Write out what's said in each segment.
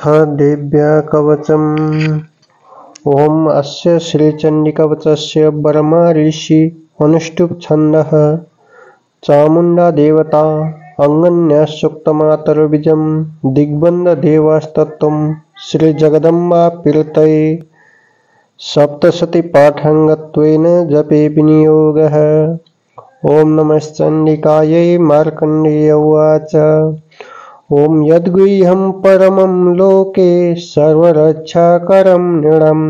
देव्या कवचम्। ओम अस्य श्रीचण्डीकवचस्य वर्मा ऋषि अनुष्टुप् छन्दः। चामुण्डा देवता अंगन्या सूक्तमातर्बीजं दिग्बन्धदेवास्तत्त्वं श्रीजगदम्बा प्रीतये सप्तशती पाठाङ्गत्वेन जपे विनियोगः। ओम नमश्चण्डिकायै। मार्कण्डेय उवाच। ओम यद्गुह्यं परमं लोके सर्वरक्षाकरं नृणं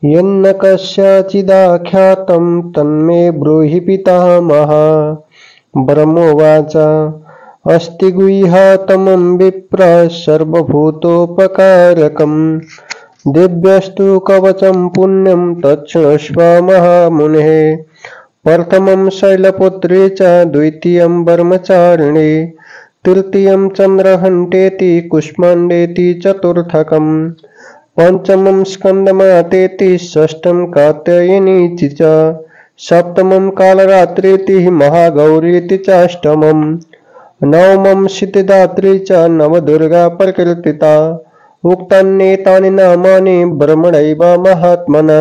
यन्न कस्यचिदाख्यातं तन्मे ब्रूहि पितामह। ब्रह्मोवाच। अस्ति गुह्यतमं विप्र सर्वभूतोपकारकं दिव्यस्तु कवचं पुण्यं तच्छृणुष्व महामुनेः। प्रथमं शैलपुत्रे च द्वितीयं ब्रह्मचारिणे तृतीयं चन्द्रघण्टेति कुष्माण्डेति चतुर्थकम् पंचमं स्कन्दमातेति षष्ठं कात्यायनीति च सप्तमं कालरात्रीति महागौरीति चाष्टमं नवमं सिद्धिदात्री च नवदुर्गा प्रकीर्तिता। उक्तान्येतानि नामानि ब्रह्मणैव महात्मना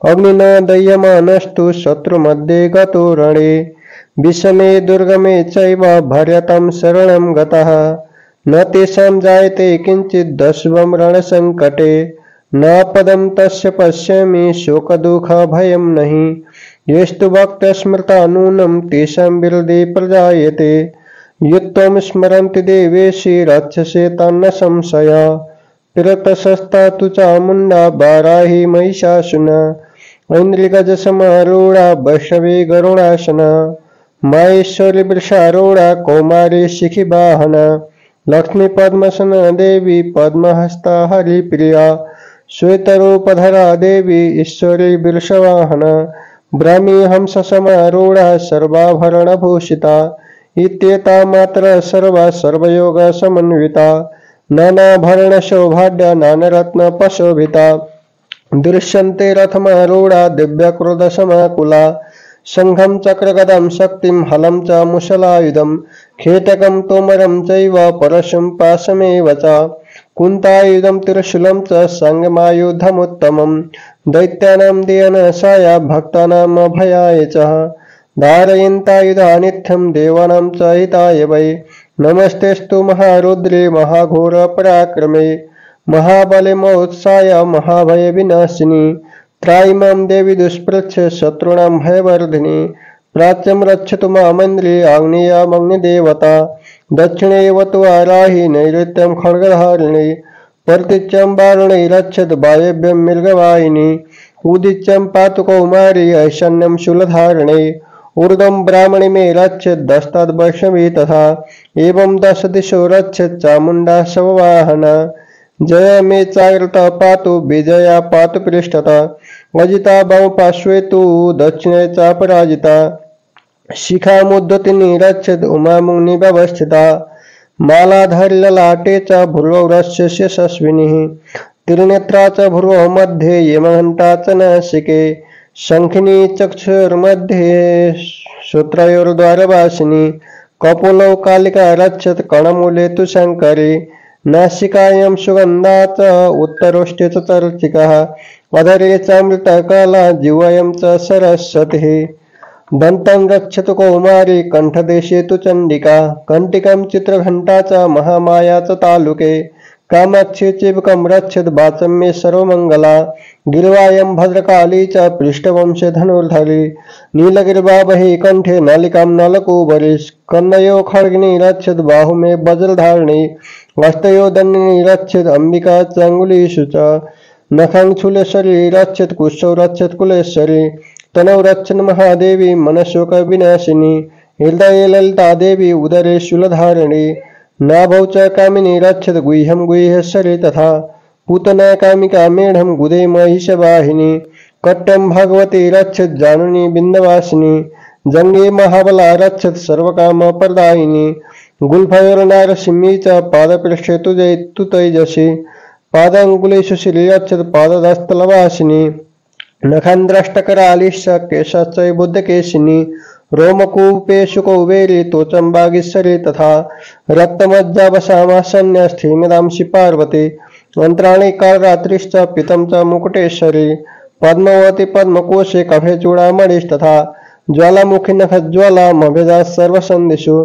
अग्निना दह्यमानस्तु शत्रुमध्ये गतो रणे विषमे दुर्गमे चैव भर्यतां शरणं गतः न तेषां जायते किञ्चित् दशवं रणसङ्कटे न पदं तस्य पश्यामि शोकदुःखभयं नहि येस्तु भक्तस्मृता नूनं तेषां विरुद्धे प्रजायते युत्वं स्मरन्ति देवेशि रक्षसे तन्न संशय पिरतशस्ता तु चामुण्डा वाराही महिषासुना ऐन्द्रिकजसमारूढा वैष्णवी गरुडासना माहेश्वरी वृषारूढ़ा कौमारी शिखिवाहना लक्ष्मी पद्मसना देवी पद्महस्ता हरिप्रिया श्वेतरूपधरा देवी ईश्वरी वृषवाहना ब्राह्मी हंस समारूढ़ा सर्वाभरणभूषिता इत्येता मात्र सर्वा सर्वयोग समन्विता नानाभरण सौभाग्य नानरत्न पशोभिता दृश्यन्ते रथमारूढ़ा दिव्यक्रोधसमाकुला शंखं चक्रगदं शक्तिं हलं च मुशलायुधं खेटकं तोमरं चैव परशुं पाशमेव च कुन्तायुधं त्रिशूलं च संगमायुधमुत्तमं दैत्यानां देयनाशाय भक्तानाम् अभयाय च धारयन्तायुधानित्यं देवानां च हिताय वै नमस्तेस्तु महारुद्रे महाघोरपराक्रमे महाबले महोत्साय महाभय विनाशिनी त्रायिमां देवी दुष्पृच्छ शत्रूणां भयवर्धिनी प्राच्यं रक्षतु मामेन्द्रे आग्नेयामग्निदेवता दक्षिणे वतु वाराही नैऋत्यं खड्गधारिणी प्रतीच्यं वारुणी रक्षत वायव्यं मृगवाहिनी उदीच्यं पातु कौमारी ऐशान्यं शूलधारिणी ऊर्ध्वं ब्राह्मणी मे रक्षत दस्ताद् वैष्णवी तथा एवं दश दिशो रक्षत चामुण्डा शववाहना जय मे चाग्रता पातु विजया पातु पृष्ठता अजिता भव पार्श्वेतु दक्षिणे च पराजिता शिखामुद्धतिनी रक्षत उमामुनि व्यवस्थिता मालाधर ललाटे च भ्रुवौ रस्य शस्विनीः त्रिनेत्रा च भ्रुवौ मध्ये यमघण्टा च नासिके शङ्खिनी चक्षुर्मध्ये श्रोत्रयोर्द्वारवासिनी कपोलौ कालिका रक्षत कर्णमूले तु शङ्करी नासिकायां सुगन्धा च उत्तरोष्ठे च चर्चिकः अधरे च अमृतकला जिह्वायां च सरस्वतीः दन्तं रक्षतु कौमारी कंठदेशे तु चण्डिका कंटिकं चित्रघण्टा च महामाया च तालुके कामाक्षी चिबकं रक्षत वाचं मे सर्वमङ्गला गिर्वायां भद्रकाली च पृष्ठवंशे धनुर्धरी नीलगिर्वावही कंठे नलिकां नलकूबरी कन्नयो खड्गिनी रक्षत बाहु मे वज्रधारिणी हस्तयो दण्डिनी रक्षत अंबिका चांगुलीषु च नखं शूलेश्वरी रक्षत कुशौ रक्षत कुलेश्वरी तनौ रक्षत महादेवी मनशोक विनाशिनी हृदये ललिता देवी उदरे शूलधारिणी नाभौ च कामिनी रक्षत गुह्यं गुह्येश्वरी तथा पूतना कामिका मेढं गुदे महिषवाहिनी कट्टं भगवती रक्षत जानुनी बिन्दवासिनी जंगे महाबला रक्षत सर्वकामप्रदायिनी गुल्फयोर्नारसिंही च पादपृष्ठे तु तैजसी पादाङ्गुलेषु श्री रक्षत पाददस्तलवासिनी नखान्द्रष्टकरालिश्च केशश्च बुद्धकेशिनी रोमकूपेषु कौबेरी तोचम्बागीश्वरी तथा रक्तमज्जावशामासन्यस्थीमिदांसि पार्वती मंत्राणि कालरात्रिश्च पीतं च मुकुटेश्वरी पद्मवती पद्मकोशे कफे चूड़ामणिस्तथा ज्वालामुखी नखज्वालामभिदा सर्वसन्धिषु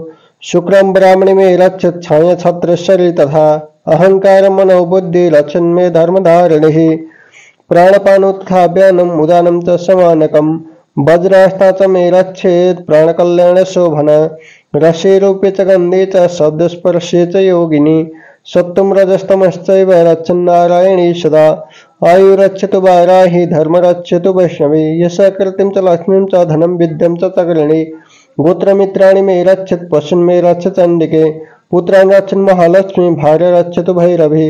शुक्रं ब्राह्मणी मे रक्षत् छाया छत्रेश्वरी तथा अहंकार मनोबुद्धि लक्षण मे धर्मधारिणिः प्राणपानोत्थाभ्यानम् उदानं च समानकम् वज्रास्ता च मे रक्षेत् प्राणकल्याण शोभन रसेरूपे च गन्धे च शब्दस्पर्शे च योगिनी सत्त्वं रजस्तमश्चैव रक्षन्नारायणी सदा आयुरक्षतु वाराहि धर्मरक्षतु वैष्णवी यशः कीर्तिं च लक्ष्मीं च धनं विद्यं च तकर्णी गोत्रमित्राणि मे रक्षत् पशून् मे रक्ष चण्डिके पुत्रान् रक्षन् महालक्ष्मी भार्य रक्षतु भैरवी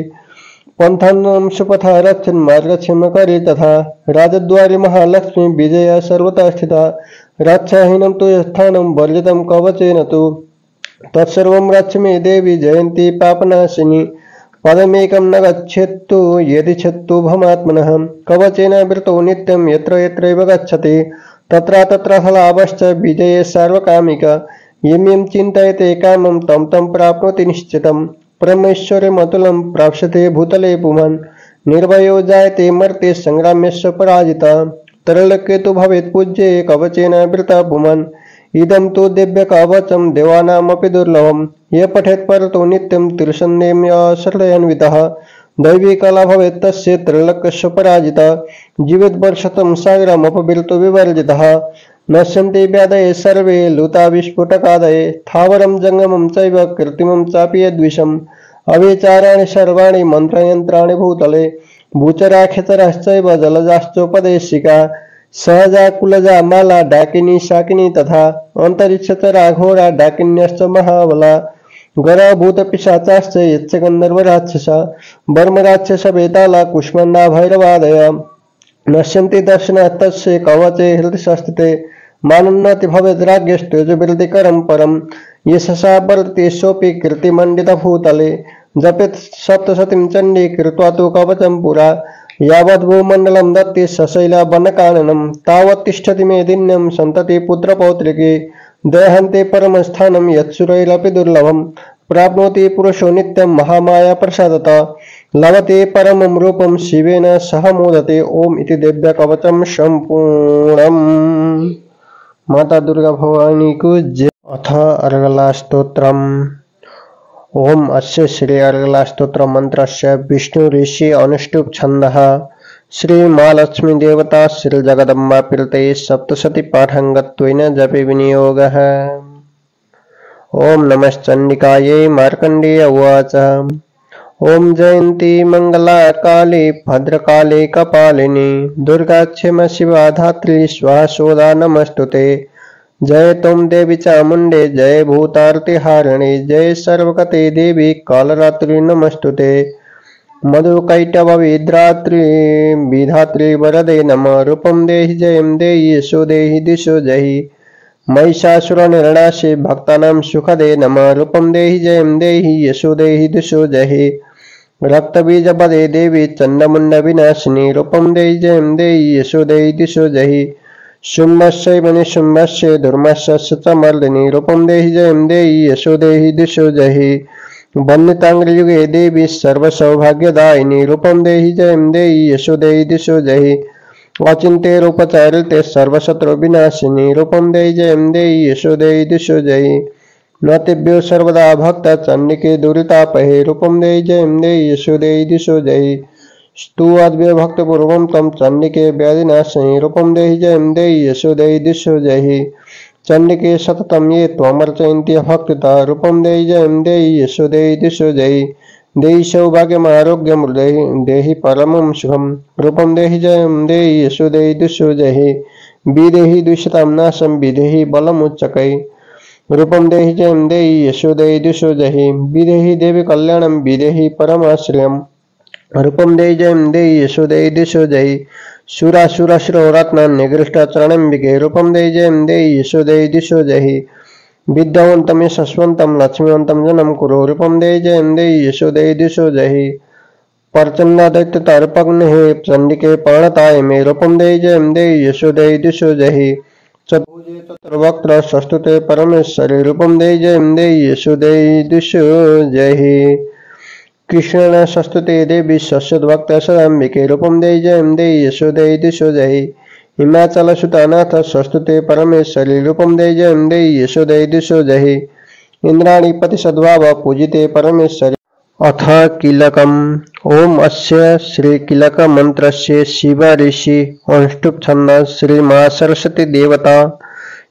पंथानं सुपथा रक्षन् मार्गक्षेमकरी तथा राजद्वारि महालक्ष्मी विजया सर्वथा स्थिता रक्षाहीनं तु स्थानं वर्जितं कवचेन तु तत्सर्वं रक्ष मे देवी जयन्ती पापनाशिनी पदमेकं न गच्छेत्तु यदि छत्तु भमात्मनः कवचेन वृतो नित्यं यत्र यत्रैव गच्छति तत्र तत्र फलाभश्च विजये सार्वकामिका यं यं चिन्तयते कामं तं तं प्राप्नोति निश्चितं परमेश्वरमतुलं प्राप्स्यते भूतले पुमान् निर्भयो जायते मर्त्ये संग्राम्यस्य पराजिता तरलके तु भवेत् पूज्ये कवचेन वृता पुमान् इदं तु दिव्यकवचं देवानामपि दुर्लभं ये पठेत् परतो नित्यं तिरुसन्देम्यश्रद्धयान्वितः दैवी कला भवेत् तस्य त्रैलोक्यस्य पराजिता जीवेत् वर्षतं सागरमपविर्तो विवर्जितः नश्यन्ति व्याधये सर्वे लुता विस्फुटकादये स्थावरं जङ्गमं चैव कृत्रिमं चापि यद्विषम् अविचाराणि सर्वाणि मन्त्रयन्त्राणि भूतले भूचराखेचराश्चैव जलजाश्चोपदेशिका सहजा कुलजा माला डाकिनी शाकिनी तथा अन्तरिक्षचरा घोरा डाकिन्यश्च महाबला गरभूतपिशाचाश्च यक्षगन्धर्वराक्षसा वर्मराक्षसवेताला कुष्मण्डा भैरवादय नश्यन्ति दर्शनात् तस्य कवचे हृदयस्थिते मानोन्नति भवेद्राज्ञस्तेजोवृद्धिकरं परं यशसा वर्तते सोऽपि कीर्तिमण्डितभूतले जपेत् सप्तशतीं चण्डी कृत्वा तु कवचं पुरा यावद् भूमण्डलं दत्ते सशैलवनकाननं तावत् तिष्ठति मेदिन्यं सन्तति पुत्रपौत्रिके देहन्ते परमस्थानं यत्सुरैरपि दुर्लभं प्राप्नोति पुरुषो नित्यं महामाया प्रसादतः लभते परमं रूपं शिवेन सह मोदते ओम इति दिव्यकवचं सम्पूर्णम्। माता दुर्गा भवानी को जय। अथ अर्गला स्तोत्रम्। ओम अस्य श्री अर्गला स्तोत्र मंत्रस्य विष्णु ऋषि अनुष्टुप छन्दः श्री महालक्ष्मी देवता श्री जगदम्बा प्रीते सप्तशती पाठंगत्वेन जपे विनियोगः। ओम नमश्चंडिकायै मार्कंडेय उवाच। ओम जयंती मंगला काली भद्रकाली कपालिनी दुर्गा क्षमा शिवा धात्री स्वाहा सोदा नमस्तुते। जय तुम देवी चामुंडे जय भूतार्तिहारिणी जय सर्वगते देवी कालरात्रि नमस्तुते। मधुकैटभ विद्रात्रि विधात्री वरदे नमः रूपं देहि जयं देहि यशो देहि दिशो जहि। महिषासुर निर्णाशे भक्तानां सुखदे नमः रूपं देहि जयं देहि यशो देहि दिशो जहि। रक्तबीजपदे देवी चंडमुंड विनाशिनी रूपं देहि जयं देहि यशो देहि दिशो जहि। शुम्भस्यैव निशुम्भस्य धर्मस्य च मर्दिनी रूपं देहि जयं देहि यशो देहि दिशो जहि। वन्दितांग्रियुगे देवी सर्वसौभाग्यदायिनी रूपं देहि जयं देहि यशो देहि दिशो जहि। अचिन्त्य रूपचारिते सर्वशत्रु विनाशिनी रूपं देहि जयं देहि यशो देहि दिशो जहि। नतेभ्यो सर्वदा भक्त चंडिके दुरितापहे रूपं देहि जयं देहि यशो देहि दिशो जहि। स्तुवाद्भ्यो भक्तपूर्वं तं चंडिके व्याधिनाशिनी रूपं देहि जयं देहि यशो देहि दिशो जहि। चंडिके सततं ये त्वमर्चयन्ति भक्तितः रूपं देहि जयं देहि यशो देहि दिशो जहि। देहि सौभाग्यमारोग्यं देहि परमं सुखं रूपं देहि जयं देहि यशो देहि दिशो जहि। विदेहि द्विषतां नाशं विदेहि बलमुच्चकै रूपं देहि जयं देहि यशो देहि दिशो जहि। विदेहि देवी कल्याणं विदेहि परमाश्रयम् रूपं देहि जयं देहि यशो देहि दिशो जहि। शूरासुरशिरोरत्नान् निगृष्टचरणम्बिके रूपं देहि जयं देहि यशो देहि दिशो जहि। विद्यावन्तं यशस्वन्तं लक्ष्मीवन्तं जनं कुरु रूपं देहि जयं देहि यशो देहि दिशो जहि। प्रचण्डादैत्यतर्पग्निः चण्डिके प्रणताय मे रूपं देहि जयं देहि यशो देहि दिशो जहि। चतुर्वक्त्र षष्ठुते परमेश्वरी रूपम देय जयम देय यशो देय दुषो जय कृष्ण षष्ठुते देवी षष्ठवक्त सदाम्बिके रूपम देय जयम देय यशो देय दुषो जय हिमाचल सुतानाथ षष्ठुते परमेश्वरी रूपम देय जयम देय यशो देय दुषो जय इंद्राणीपति सद्भाव पूजिते परमेश्वरी अथ कीलकम् ओम अस्य श्री कीलक मंत्रस्य शिव ऋषि अनुष्टुप छंद श्री मां सरस्वती देवता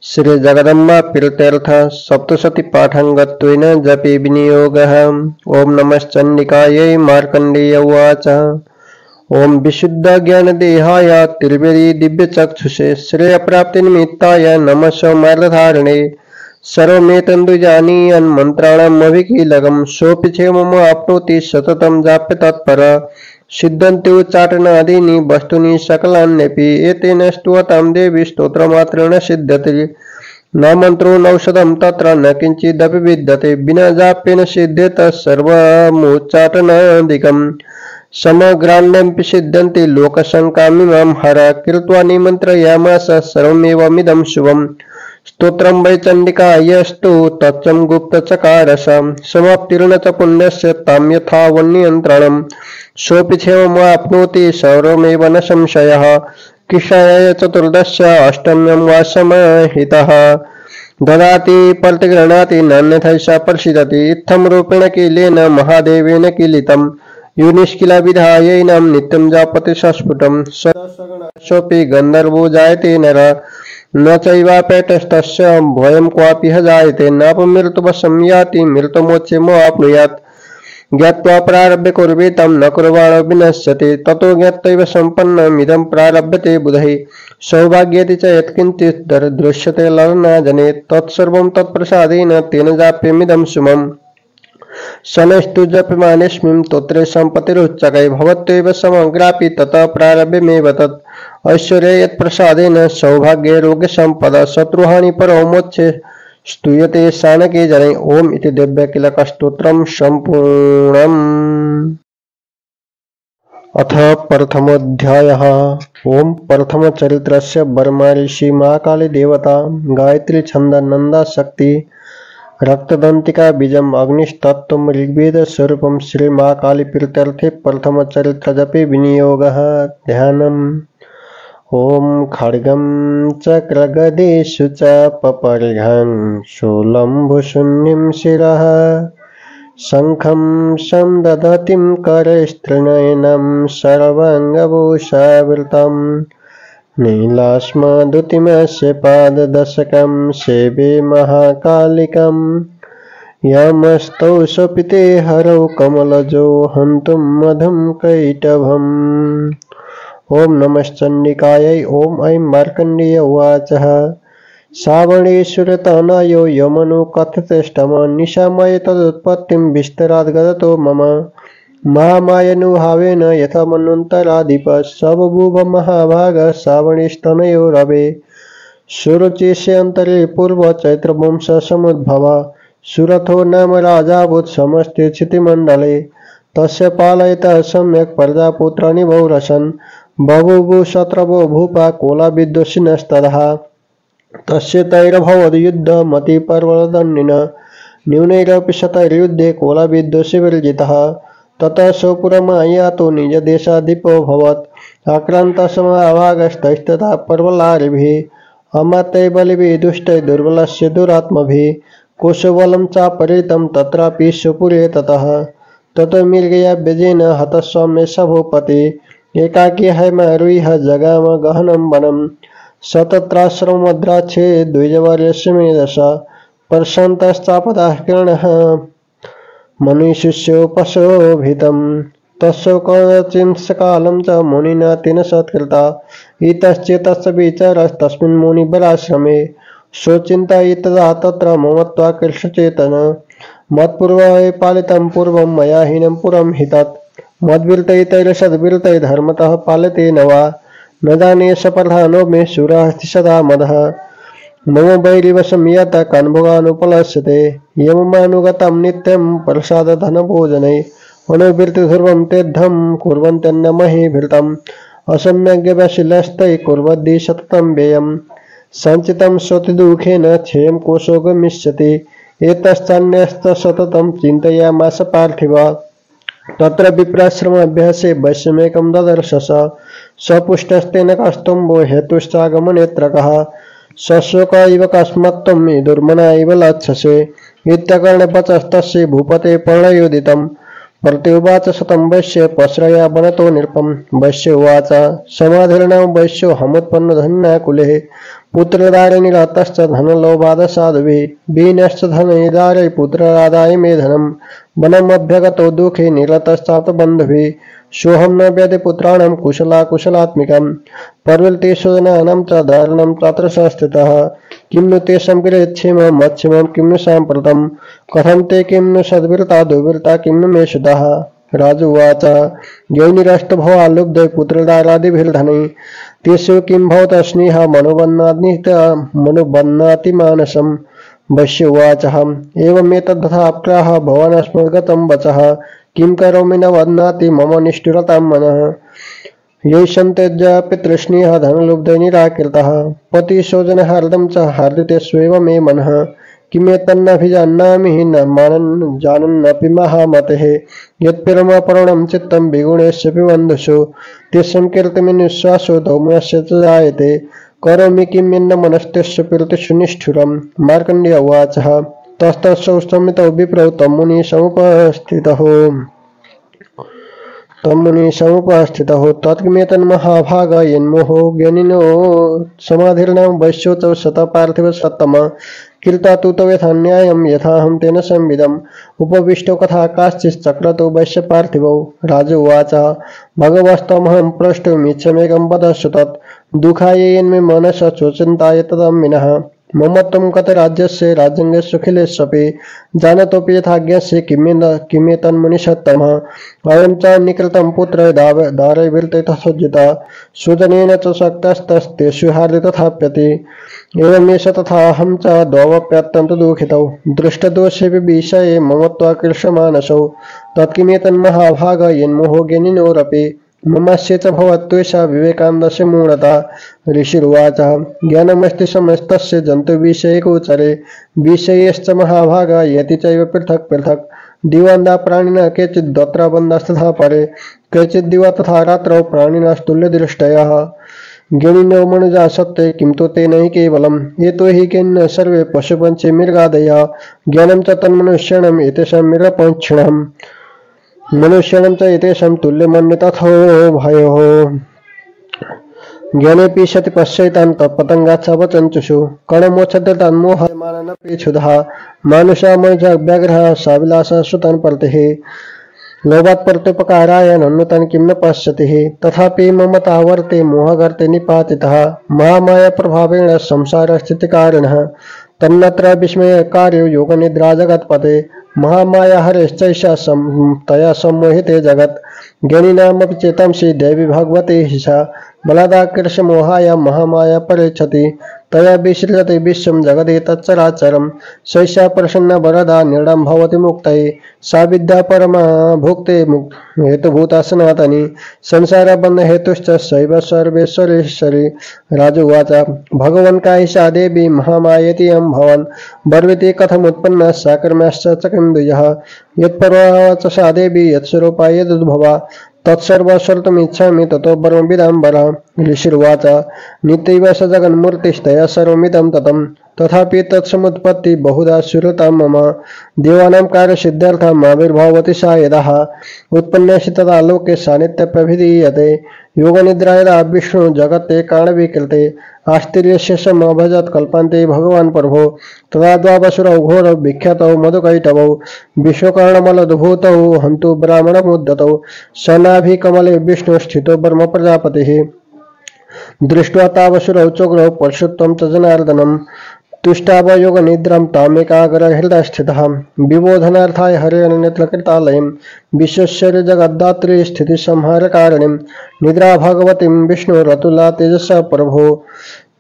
श्री जगदम्बा प्रीत्यर्थ सप्तशती पाठांगत्वेन जपे विनियोगः ओम नमश्चंडिकायै मार्कंडेय उवाच ओम विशुद्ध ज्ञान देहाय त्रिवेदी दिव्य चक्षुषे श्रेय प्राप्ति निमित्ताय नमः सोमार्धारणे सर्वमेतन्दुजानीयन् मन्त्राणामभिकीलकम् सोऽपि क्षेमम् आप्नोति सततं जाप्य तत्पर सिद्धन्ति उच्चाटनादीनि वस्तूनि सकलान्यपि एतेन स्तुवतां देवी स्तोत्रमात्रेण सिद्ध्यति न मन्त्रो नौषधं तत्र न किञ्चिदपि विद्यते विना जाप्येन सिद्ध्येत सर्वमुच्चाटनादिकम् समग्राण्यपि सिद्ध्यन्ति लोकशङ्कामिमां हर कृत्वा निमन्त्रयामास सर्वमेवमिदं शुभम् स्तोत्रं वै चण्डिकायस्तु तच्चं गुप्तचकारसं समाप्तिर्न च पुण्यस्य तां यथा वन्नियन्त्रणं सोऽपि क्षेममाप्नोति सर्वमेव न संशयः कृष्णाय चतुर्दश अष्टम्यं वा समाहितः ददाति प्रतिगृह्णाति नान्यथैषा प्रसीदति इत्थं रूपेण कीलेन महादेवेन कीलितं यो निष्किला विधायैनं नित्यं जापति सस्फुटं सगणोऽपि गन्धर्वो जायते नर न चैवापेतस्तस्य भयं क्वापि ह जायते नापमृतवशं याति मृतमोक्षमवाप्नुयात् ज्ञात्वा प्रारभ्य कुर्वेतं न कुर्वाणो विनश्यति ततो ज्ञात्वैव सम्पन्नमिदं प्रारभ्यते बुधैः सौभाग्येति च यत्किञ्चित् दृश्यते लग्नाजने तत्सर्वं तत्प्रसादेन तेन जाप्यमिदं सुमम् शनैस्तु जप्यमानेऽस्मिन् स्तोत्रे सम्पत्तिरुच्चकै भवत्येव समग्रापि ततः प्रारभ्यमेव तत् ऐश्वर्ये यत्प्रसादेन सौभाग्यैरोग्यसम्पदा शत्रुहानि परो मोक्षे स्तूयते शानके जने ओम इति दिव्यकीलकस्तोत्रं सम्पूर्णम्। अथ प्रथमोऽध्यायः ओम प्रथमचरित्रस्य वर्मा ऋषि महाकाली देवता गायत्री छंद नंदा शक्ति रक्तदंतिका बीजम अग्निस्तत्त्वं ऋग्वेद स्वरूपं श्री महाकाली प्रीत्यर्थे प्रथम चरित्र जपे विनियोगः ध्यानम् ओम खड्गं चक्रगदेषु च पपर्घं शूलम्भुशून्यं शिरः शङ्खं संदधतिं करैस्तृणयनं सर्वाङ्गभूषावृतं नीलास्मदुतिमस्य पाददशकं सेवे महाकालिकं यमस्तौ स्वपिते हरौ कमलजो हन्तुं मधुं कैटभम् ओम नमश्चंडिकायै ओम ऐं मार्कण्डेय उवाचः श्रावणेश्वरतनयो यमनो कथयतेष्टम निशामये तदुत्पत्तिं विस्तराद् गदतो मम महामायानुभावेन यथा मन्वन्तराधिपः स बभूव महाभागः श्रावणेस्तनयो रवे सुरुचिस्य अन्तरे पूर्व चैत्रवंश समुद्भवः सुरथो नाम राजाभूत् समस्ते क्षितिमण्डले तस्य पालयितः सम्यक् प्रजापुत्राणि बहुरसन् बभूवु शत्रवो भूपा कोलाविद्वेषिणस्ततः तस्य तैरभवद्युद्धमतिपर्वतदण्डिनः न्यूनैरपि शतैर्युद्धे कोलाविद्वेषिभिर्जितः ततः स्वपुरमायातो निजदेशाधिपोऽभवत् आक्रान्तः समभागस्तैस्तथा प्रबलारिभिः अमात्यैः बलिभिः दुष्टैः दुर्बलस्य दुरात्मभिः कोशबलं चापहृतं तत्रापि स्वपुरे ततः ततो मृगयाव्यजेन हतः सौम्यस्य भूपतिः एकाकी हैमारुह्य जगाम गहनं वनं सतत्राश्रमद्राक्षे द्विजवर्यस्य मेधस प्रशान्तश्चापदः किरणः मनुष्योपशोभितं तस्य कचिंशकालं च मुनिना तेन सत्कृता इतश्चेतस्य विचारस्तस्मिन् मुनिबलाश्रमे स्वचिन्तयितदा तत्र ममत्वाकर्षचेतन मत्पूर्वं पालितं पूर्वं मया हीनं पुरं हि तत् मद्विरतैर्सद्विरतैः धर्मतः पालते न वा न जाने सप्रधानो मे शूरः सदा मदः मम वैरिवशं यतः कन्भोगानुपलस्यते यममानुगतं नित्यं प्रसादधनभोजनैः अनुवृत्तिध्रुवं तेद्धं कुर्वन्त्यन्नमहि भृतम् असम्यग्व्यशिलस्तैः कुर्वद्दि सततं व्ययम् संचितं स्वतिदुःखेन क्षयं कोशो गमिष्यति। एतश्चान्यश्च सततं चिन्तयामास पार्थिव। तत्र विप्राश्रमाभ्यासे वैश्यमेकं ददर्शस। सपुष्टस्तेन कस्तुम्बो हेतुश्चागमनेत्रकः। सशोक इव कस्मत्त्वं दुर्मना इव लक्षसे। इत्यकर्णपचस्तस्य भूपते पर्णयोदितं। प्रत्युवाच शतं वैश्य पश्रया वनतो नृपं। वैश्य उवाच समाधिर्नाम वैश्यो हमुत्पन्नधन्याकुले। पुत्रदारिणीरतश्च धनलोभादसाधुभिः। विनश्च धनैदारै पुत्ररादाय मे धनम्। वनमभ्यगतो दुःखे निरतश्चाप्तबन्धुभिः। सोऽहं न व्यदे पुत्राणां कुशलाकुशलात्मिकम्। प्रवृत्तेषु जनानां च दारुणं तत्र संस्थितः। किं नु तेषां कृच्छेमं मच्छेमं किं नु साम्प्रतं। कथं ते किं नु सद्वीरता दुर्वीरता किं नु मे सुतः। राजुवाच यैनिरस्तभवा लुब्धै पुत्रदारादिभिर्धनैः। तेषु किं भवतः स्नेहः मनोबध्नाति मानसम्। वैश्य उवाच एवमेतद्धथा प्राह भवानस्मद्गतं वचः। किं करोमि न बध्नाति मम निष्ठुरतां मनः। यैषं त्यज्य पितृस्नेहः धनलुब्धै निराकृतः। पतिशोचनहार्दं च हार्दितेष्वेव मे मनः। किमेतन्नभिजानामि न मानन् जानन्नपि महामतेः। यत्परमापरणं चित्तं विगुणेष्वपि बन्धुषु। तेषां कीर्तिर्निःश्वासो धौम्यस्य च जायते। करोमि किं यन्न मनस्तेषु प्रीतिषु निष्ठुरम्। मार्कण्डेय उवाच ततस्तौ संमितौ विप्रौ तं मुनिः समुपस्थितः तत्किमेतन्महाभाग यन्मोहो ज्ञानिनो समाधिर्नाम वैश्योऽसौ शतः पार्थिव सत्तमः। कृता तु तव यथा न्यायं यथाहं तेन संविदम्। उपविष्टो कथा काश्चिच्चक्रतो वैश्य पार्थिवौ। राजोवाच भगवस्तमहं प्रष्टुमिच्छमेकं वदस्व तत्। दुःखाय यन्मे मनसः शोचन्ताय तदम्मिनः। मम त्वं कतराज्यस्य राज्यङ्गस्वखिलेष्वपि। जानतोऽपि यथाज्ञस्य किमेतन्मुनिषत्तमः। अयं च निकृतं पुत्र दारैर्विरते तथोज्जितः। सुजनेन च शक्तस्तस्तेषु हार्दि तथाप्यति। एवमेष तथाहं च द्ववप्यत्यन्तदुःखितौ। दृष्टदोषे विषये मम त्वाकृष्यमानसौ। तत्किमेतन्महाभाग यन्मोहो ज्ञानिनोरपि। ममस्य च भवत्वेषा विवेकानन्दस्य मूढता। ऋषिरुवाच ज्ञानमस्ति समस्तस्य जन्तुविषयगोचरे। विषयश्च महाभागा यति चैव पृथक् पृथक्। दिवान्दा प्राणिनः केचिद्दत्र बन्धास्तथा परे। केचिद्दिवा तथा रात्रौ प्राणिनस्तुल्यदृष्टयः। ज्ञानिनो मनुजा सत्ते किं तु ते नहि केवलम्। एतो हि ज्ञानिनः सर्वे पशुपक्षी मृगादयः। ज्ञानं च तन्मनुष्याणाम् एतेषां मृगपक्षिणाम्। मनुष्याणां च एतेषां तुल्यमन्य तथो भयोः। ज्ञानेऽपि सति पश्यैतान् तत्पतङ्गाच्च वचञ्चुषु। कणमोच्छद्यतान् मोहमाननपि क्षुधः। मानुषा मनुजा व्याघ्रः साविलासः सुतान् परतिः। लोभात् प्रत्युपकाराय नन्नुतान् किं न पश्यति। तथापि ममता वर्ते मोहगर्ते निपातितः। महामाया प्रभावेण संसारस्थितिकारिणः। तन्नत्र विस्मयकार्यो योगनिद्रा जगत्पते। महामाया हरेश्चैषा तया सम्मोहिते जगत्। ज्ञानिनामपि चेतांसि देवी भगवती हिंसा। बलादाकृष्यमोहाय महामाया परेच्छति। तया विसृजते विश्वं जगदेतच्चराचरम्। सैषा प्रसन्ना वरदा निर्णं भवति मुक्तये। सा विद्या परमा भुक्ते हेतुभूता सनातनी। संसारबन्धहेतुश्च सैव सर्वेश्वरेश्वरी। राजोवाच भगवन् कायिषा देवी महामायेति यं भवान्। बर्विति कथमुत्पन्ना सा कर्मश्च च किं द्विजः। यत्परमाच सा देवी यत्स्वरूपा यदुद्भवा। तत्सर्वस्वर्तुमिच्छामि ततो ब्रह्मविदाम्बरः। ऋषिर्वाच नित्यैव स जगन्मूर्तिस्तया सर्वमिदं ततं। तथापि तत्समुत्पत्ति बहुधा श्रूयतां मम। देवानां कार्यसिद्ध्यर्थम् आविर्भवति सा यदा। उत्पन्नेषि तदा लोके सा नित्यप्रभिधीयते। योगनिद्रा यदा विष्णु जगत्ते कारणविकृते। आस्तिर्यस्य समभजत् कल्पान्ते भगवान् प्रभो। तदा द्वावसुरौ घोरौ विख्यातौ मधुकैटवौ। विश्वकर्णमलद्भूतौ हन्तु ब्राह्मणमुद्धतौ। सनाभिकमले विष्णु स्थितो ब्रह्म प्रजापतिः। दृष्ट्वा तावसुरौ चोग्रौ परशुत्वं च जनार्दनम्। तुष्टावयोगनिद्रां तामेकाग्रहृदयस्थितः। विबोधनार्थाय हरेरन्यत्रकृतालयं। विश्वस्य जगद्धात्री स्थितिसंहारकारिणीं। निद्रा भगवतीं विष्णुरतुला तेजसा प्रभो।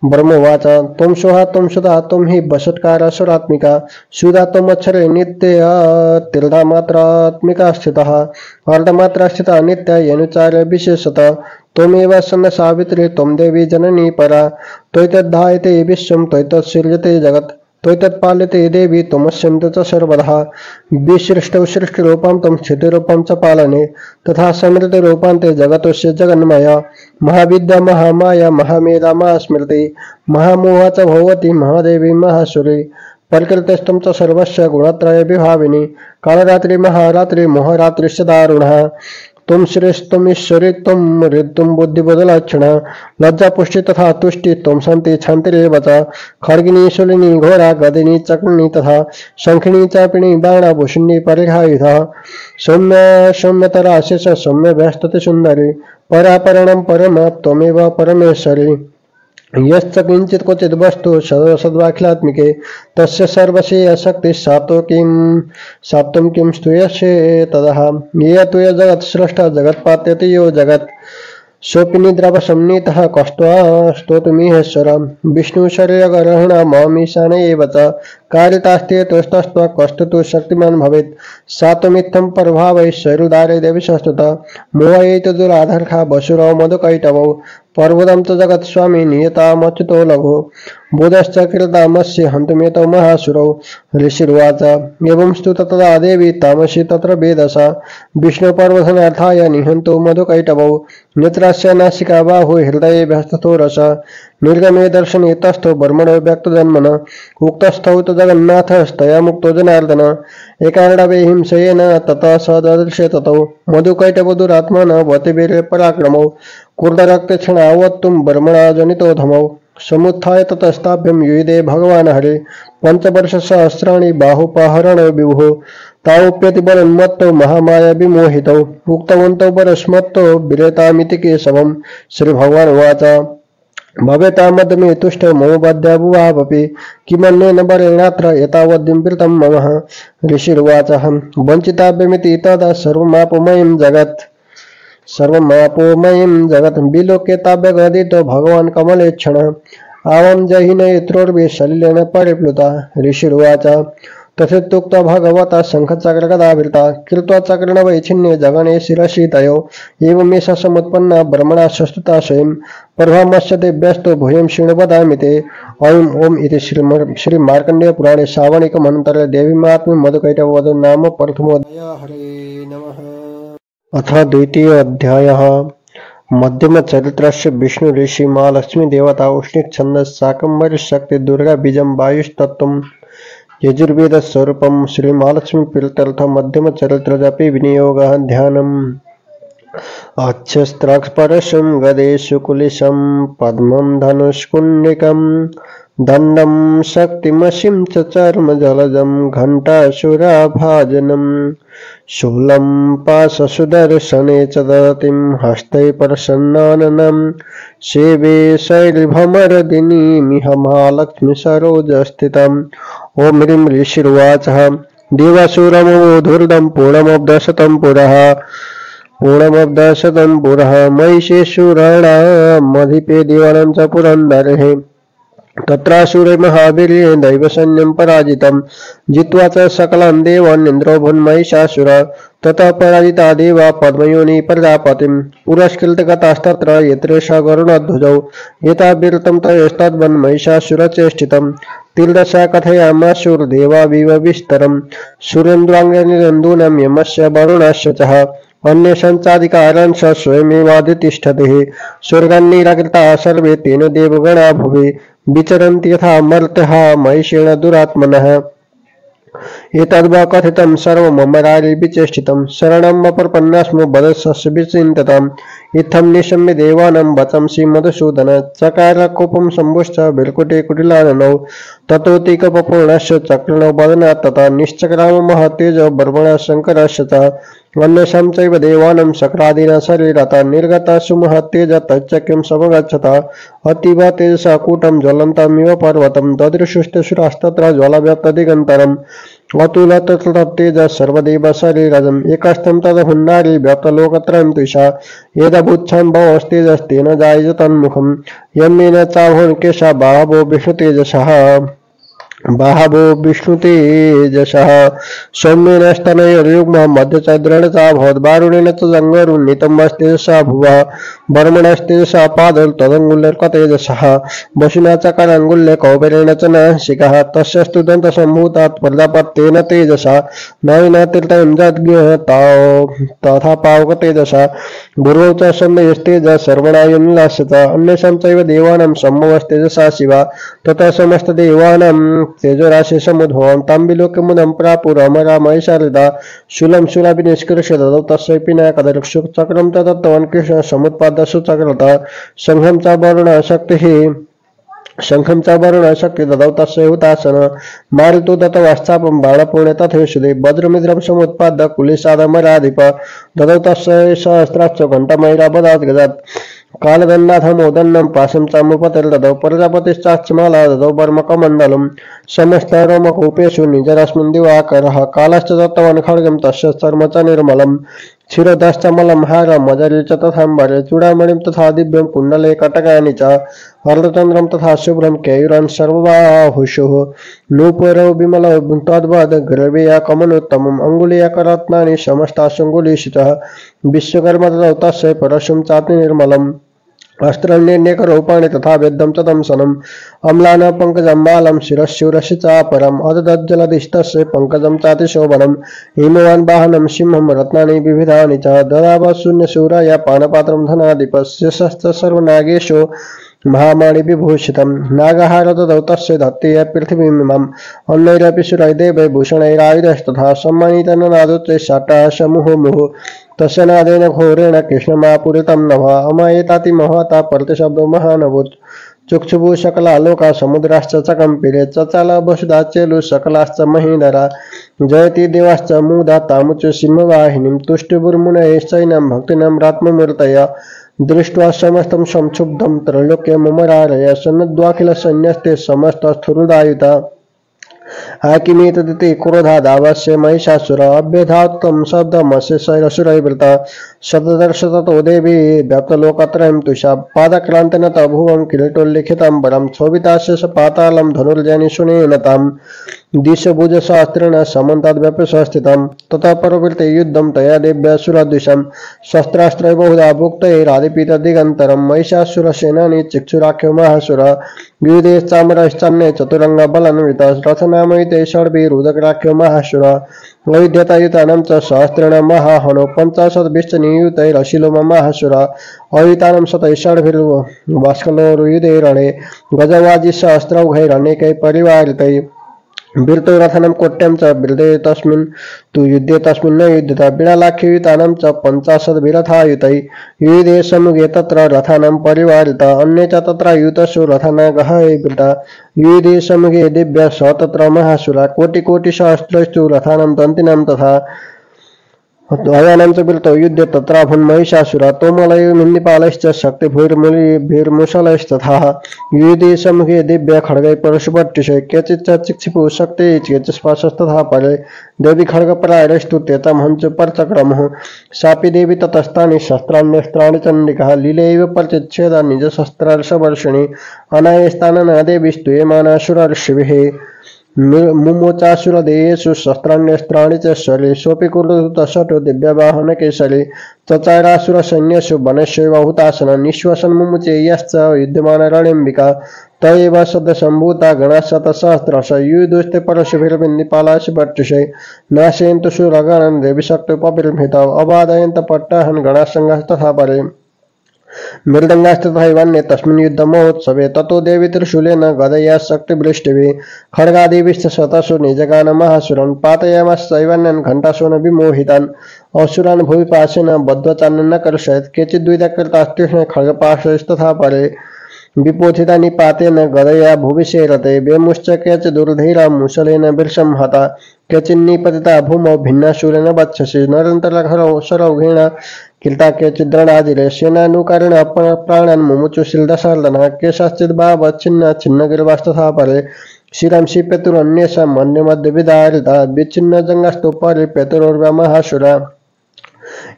ब्रह्मोवाच त्वं सोहा त्वं सुधा त्वं हि वषट्कारासुरात्मिका। सुधा त्वमक्षरे नित्या तीर्थमात्रात्मिका स्थितः। अर्धमात्रा स्थिता नित्या यनुचार्य विशेषतः। त्वमेव सन्न सावित्री त्वं देवी जननी परा त्वयितद्धायते विश्वं त्वयितत्सृज्यते जगत् त्वयितत्पाल्यते देवी त्वमस्यन्ति च सर्वदा विसृष्टौ सृष्टिरूपं त्वं स्थितिरूपं च पालने तथा समृद्धिरूपान्ते जगतस्य जगन्मया महाविद्या महामाया महामेधा महास्मृति महामोहा च भगवती महादेवी महासुरी प्रकृतिस्थं च सर्वस्य गुणत्रय विभाविनी कालरात्रि महारात्रि मोहरात्रिश्च दारुणः तुम श्रेष्ठ तुम ईश्वरी तुम ऋतुम बुद्धिबोधलक्षण लज्जा पुष्टि तथा तुष्टि तुम शांति क्षांतिरेव च खड्गिनी शूलिनी घोरा गदिनी चक्रिणी तथा शंखिनी चापिणी बाणाभूषिणी परिघायुधा सौम्य सौम्यतरा शेष सौम्य व्यस्तति सुंदरी परापरणं परम त्वमेव परमेश्वरी यश्च किंचित क्वचित वस्तु सद्वाखिलात्मिके तस्य सर्वस्य शक्ति सात्वं किं स्तूयसे तदः ये तुय जगत् सृष्टा जगत् पात्यति यो जगत् सोपिनी द्रवसम्नीतः कष्ट्वा स्तोतुमीहेश्वर विष्णु शरीरग्रहण मामीशान एव च कारितास्ते तुस्तस्त्व कष्टतु शक्तिमान भवेत् सात्वमित्थं प्रभावैश्वर्युदारे देवी संस्तुत मोहयेत दुराधर्खा वसुरौ मधुकैटवौ पर्वतं च जगत् स्वामी नियतामच्युतो लघु बुधश्च कृतामस्य हन्तुमेतौ महासुरौ ऋषिर्वाच एवं स्तुत तदा देवी तामसी तत्र वेदसा विष्णुपर्वधनार्थाय निहन्तो मधुकैटवौ नेत्रस्य नासिका बाहु हृदये व्यस्ततो रस निर्गमे दर्शने तस्थो ब्रह्मणो व्यक्तजन्मन उक्तस्थौ तु जगन्नाथस्तया मुक्तो जनार्दन एकारणवे हिंसेन ततः स ददृशे ततौ मधुकैटवो वतिवीर्य पराक्रमौ कुर्दरक्तक्षणावत्तुं ब्रह्मणा जनितो धमौ समुत्थाय ततस्ताभ्यं युयुधे भगवान् हरे पंचवर्षसहस्राणि बाहुपहरण विभुः तावप्यति बलोन्मत्तो महामाया विमोहितौ उक्तवन्तौ परस्मत्तो विरतामिति केशवम् श्रीभगवानुवाच भवेतामद्मे तुष्टो मम बद्धाभुवावपि किमन्येन बलेनात्र एतावद्दिम्पृतं मम ऋषिर्वाचः वञ्चिताभ्यमिति तदा सर्वमापोमयं जगत् विलोक्यताभ्यगदितो भगवान् कमलेक्षण आवं जहिनेत्रोर्वे सलिलेन परिप्लुता ऋषिर्वाच तथेत्युक्ता भगवता शङ्खचक्रगदावृता कृत्वा चक्रेण वैच्छिन्ने जगने शिरसि तयो एवमेषा समुत्पन्ना ब्रह्मणा संस्तुता स्वयं प्रभामस्य दिव्यस्तो भूयं शृण्वदामि ते ऐं ओम इति श्रीमार्कण्डेय पुराणे श्रावणिकमनन्तरे देवीमात्म्यं मधुकैटववध नाम प्रथमोऽध्यायः। हरे नमः। अथ द्वितीय अध्यायः। मध्यम चरित्रस्य विष्णु ऋषि महालक्ष्मी देवता उष्णिक छंदः शाकंभरी शक्ति दुर्गा बीजम वायुस्तत्वम् यजुर्वेद स्वरूपम श्री महालक्ष्मी प्रीत्यर्थ मध्यम चरित्र जपि विनियोगः ध्यानम् अच्छस्त्राक्षपरशं गदेषु कुलिशं पद्मं धनुष्कुण्डिकं दण्डं शक्तिमसिं च चर्म जलजं घण्टासुराभाजनं शूलं पाशसुदर्शने च दतिं हस्तै प्रसन्नाननं सेवे शैलभमरदिनीमिह महालक्ष्मी सरोजस्थितम् ओम ह्रीं ऋषिर्वाचः देवासुरमवोधुर्दं पूर्णमब्दशतं पुरः महिषेषुराणामधिपे देवानां च पुरन्दरेः तत्रासुरे महावीर्ये दैवसैन्यं पराजितं जित्वा च सकलान् देवान् इन्द्रो भुन्महिषासुर ततः पराजिता देवा पद्मयोनि प्रजापतिं पुरस्कृतगतास्तत्र यत्रेषा गरुडध्वजौ एताभिरतं तयस्तद्वन्महिषासुरचेष्टितं तिर्दशा कथयामासुर्देवाविव विस्तरं सुरेन्द्राङ्गनिरन्दूनं यमस्य वरुणस्य च अन्येषाञ्चाधिकारान् स स्वयमेवाधितिष्ठतिः स्वर्गान्निराकृताः सर्वे तेन देवगणा भुवि विचरन्ति यथा मर्त्यः महिषेण दुरात्मनः एतद्वा कथितं सर्वममरारि विचेष्टितं शरणं प्रपन्नास्मो वदस्स्य विचिन्तितम् इत्थं निशम्य देवानां वचंसि मधुसूदन चकार कोपं सम्भुश्च बिल्कुटे कुटिलाननौ ततोऽतिकपूर्णस्य चक्रणौ वदनात् तथा निश्चक्राम महतेजो ब्रह्मणा शङ्करस्य च अन्येषां चैव देवानां शक्रादीना शरीरता निर्गता सुमहत्तेज तच्चक्यं समगच्छता अतीव तेजसा कूटं ज्वलन्तमिव पर्वतं ददृशुष्टशुरास्तत्र ज्वालाव्याप्तदिगन्तरम् अतुलततेज सर्वदेव शरीरजम् एकस्थं तदहुन्नारी व्याप्तलोकत्रयं त्विषा यदभूच्छां भवस्तेजस्तेन जायज तन्मुखं यम्येन चाभुन् केशा बाहवो विष्णुतेजसः बाहवो विष्णुतेजसः सौम्येन स्तनयोर्युग्मः मध्यचैद्रणता भवद्वारुणेन च जङ्गरुन्नीतमस्तेजसा भुवः वर्मणस्तेजसा पादं तदङ्गुल्यर्कतेजसः वसुना च कराङ्गुल्ये कौबेरेण च नासिकः तस्यस्तु दन्तसम्भूतात् प्रजापत्येन तेजसा नयिना तीर्थं जज्ञः तथा पावकतेजसा गुरौ च सम्यस्तेजः सर्वणायुल्लासत अन्येषां चैव देवानां सम्भवस्तेजसा शिवा तथा समस्तदेवानां तेजोराशि समुद्भवं ताम्बिलोकमुदं प्रापुरमरा महिषारिदा शूलं शूलाभिनिष्कृष्य ददौ तस्यै पिनाकदर्शुचक्रं च दत्तवान् कृष्णः समुत्पाद्य चक्रतः शङ्खं च वर्णशक्तिः ददौ तस्य हुतासन मारुतो दत्तवाश्चापं बाणपूर्णे तथेषुदे वज्रमिद्रं समुत्पाद्य कुलिशादमराधिप ददौ तस्य सहस्राक्ष घण्टमैरावदात् गजात् कालदन्नाथमोदन्नं पाशं चामुपतिर्ददौ प्रजापतिश्चाक्षमाला ददौ वर्मकमण्डलं समस्तरोमकूपेषु निजरस्मिन् दिवाकरः कालश्च दत्तवान् खड्गं तस्य चर्म च निर्मलं क्षीरोदश्चमलं हारं मजरी च तथाम्बरे चूडामणिं तथा दिव्यं कुण्डले कटकानि च अर्धचन्द्रं तथा शुभ्रं केयूरं सर्वबाहुषुः नूपुरौ विमलौ तद्वद् ग्रवेया कमलोत्तमम् अङ्गुलीयकरत्नानि समस्ताशुङ्गुलीषितः विश्वकर्म ददौ तस्य परशुं चाति निर्मलम् अस्त्रन्येकरूपाणि तथा वेद्यं च दंसनम् अम्लान पङ्कजम्बालं शिरशूरसि चापरम् अददज्जलदिष्टस्य पङ्कजं चातिशोभनम् हिमवान् वाहनं सिंहं रत्नानि विविधानि च ददाव शून्यशूराय पानपात्रं धनाधिपस्य शस्त्र सर्वनागेषु महामाणि विभूषितं नागहार ददौ तस्य धत्तेय पृथिवीमिमम् अन्यैरपि सुरैर्देवै भूषणैरायुधस्तथा सम्मानितननादोच्चैः शाटाः समूहो तस्य नादेन घोरेण कृष्णमापूरितं नभः अमायेताति महता प्रतिशब्दो महानभूत् चुक्षुभु सकलालोका समुद्राश्च चकम्पिरे चचाल वसुधाचेलु सकलाश्च महीधरा जयति देवाश्च मुदा तामुच सिंहवाहिनीं तुष्टिभुर्मुनयश्चैनं भक्तिनं रात्ममूर्तया दृष्ट्वा समस्तं संक्षुब्धं त्रैलोक्यमुमरारय सन्नद्वाखिलसैन्यस्ते समस्तस्थुरुदायुता आकिमेतदिति क्रोधादावस्य महिषासुर अभ्यधात्तं शब्दमस्य शैरसुरैवृता शतदर्श ततो देवी व्याप्तलोकत्रयं तुषा पादक्रान्तेन तभुवं किरीटोल्लिखितं वरं क्षोभितास्य पातालं धनुर्जनिशुनेन तां दिशभुजशास्त्रेण समन्ताद्व्यपस्थितं ततः प्रवृत्ते युद्धं तया देव्या सुरद्विषं शस्त्रास्त्रै बहुधा भुक्तैरादिपीतदिगन्तरं महिषासुरसेनानी चिक्षुराख्यो महासुर विविधैश्चामरश्चान्ये चतुरङ्गबलान्वितः रथनामयुते षड्भिरुदग्राख्यो महासुर वैद्यतायुतानां च सहस्रेण महाहनो 50 विष्टनियुतैरशिलोम महासुर अयुतानां शतैः षड्भिर्वास्कलोरुयुधे रणे गजवाजिसहस्रौघैरनेकैः परिवारितैः वीरतो रथनं कोट्यं च बिरदे तस्मिन् तु युद्धे तस्मिन् न युध्यता बिडालाख्ययुतानां च 50 विरथायुतैः युधे सम्मुखे तत्र रथानां परिवारिता अन्ये च तत्र युतसु रथानागः बिडा युधे सम्मुखे दिव्या स तत्र महासुरा कोटिकोटिसहस्रस्तु रथानां दन्तिनां तथा अयानां च बिलतो युद्धे तत्राभुन् महिषासुरा तोमलयो निन्दिपालैश्च शक्तिभूर्मुशलैस्तथा युधे सम्मुखे दिव्य खड्गै परशुपट्टिशै केचिच्च चिक्षिपुः शक्तिः केचिस्पाशस्तथा परे देवी खड्गपरायरैस्तु तेतं हंस परचक्रमुः सापि देवी ततस्तानि शस्त्राण्यस्त्राणि चण्डिकाः लीलैव परचिच्छेदा निजशस्त्रर्षवर्षिणी अनायस्तानना देवीस्तूयमानासुरर्षिभिः मुमोचासुरदेयेषु शस्त्राण्यस्त्राणि च शरे सोऽपि कुरुतशटो दिव्यवाहनकेसरी चचारासुरसैन्येषु वनस्यैव हुतासन निःश्वसन मुमुचे यश्च युध्यमानरणेऽम्बिका त एव सद्यसम्भूता गणाशतसहस्रश युयुधुस्ते परशुभिर्बिन्दिपालाशुभट्टिशै नाशयन्तु सुरगणान् देवीशक्त्युपबिर्भितौ अबाधयन्त पट्टाहन् गणासङ्गस्तथा परे मृदंगास्तथैवान्ये तस्मिन् युद्धमहोत्सवे ततो देवी त्रिशूलेन गदया शक्तिवृष्टिभिः खड्गादिभिश्च शतसु निजगान महासुरान् पातयामाश्चैवान्यान् घण्टासून विमोहितान् असुरान् भुवि पाशेन बद्ध्वा न कर्षयत् केचिद्विधकृतास्तीक्ष्ण खड्गपाशैस्तथा परे विपोथिता निपातेन गदया भुवि सेरते वेमुश्च केचिदुर्धीरा मुशलेन वृषं हता केचिन्निपतिता भूमौ भिन्नाशूलेन वक्षसि नरन्तरघरौघेण किल्ता केचिद्रणादिरे सेनानुकारेण प्राणान् मुमुचुशीलदशार्दनः केशाश्चिद्भावच्छिन्न छिन्नगिर्वास्तथा परे शिरंसि पेतुरन्येषाम् अन्यमध्ये विदारिता विच्छिन्नजङ्गास्तु परे पेतुरोर्व्यमहासुरा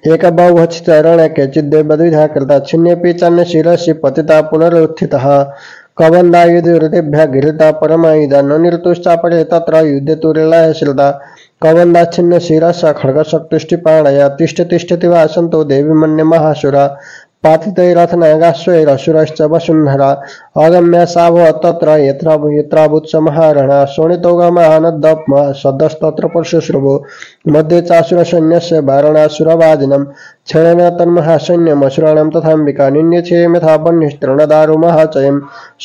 एकबाहुश्च रणे केचिद्देवद्विधा कृता छिन्नेऽपि चान्य शिरसि पतिता पुनरुत्थितः कबन्धायुधेभ्यः गृहीता परमायुधा न निर्तुश्चापरे तत्र युद्धे तुरीलाय श्रिता कबन्धाच्छिन्न शिरसा खड्गशक्तुष्टिपाणया तिष्ठ तिष्ठति वा सन्तो देवी मन्ये महासुरा पातितैरथनागाश्वैरसुरश्च वसुन्धरा अगम्या सा भवत् तत्र यत्राभूत्समहारणा शोणितोगमानद्दप्मा सद्यस्तत्र परशुश्रुवो मध्ये चासुरसैन्यस्य वारणासुरवादिनं क्षणेन तन्महासैन्यमसुराणां तथाम्बिका निन्यच्छेयमेथा वह्निस्तृणदारु महाचयं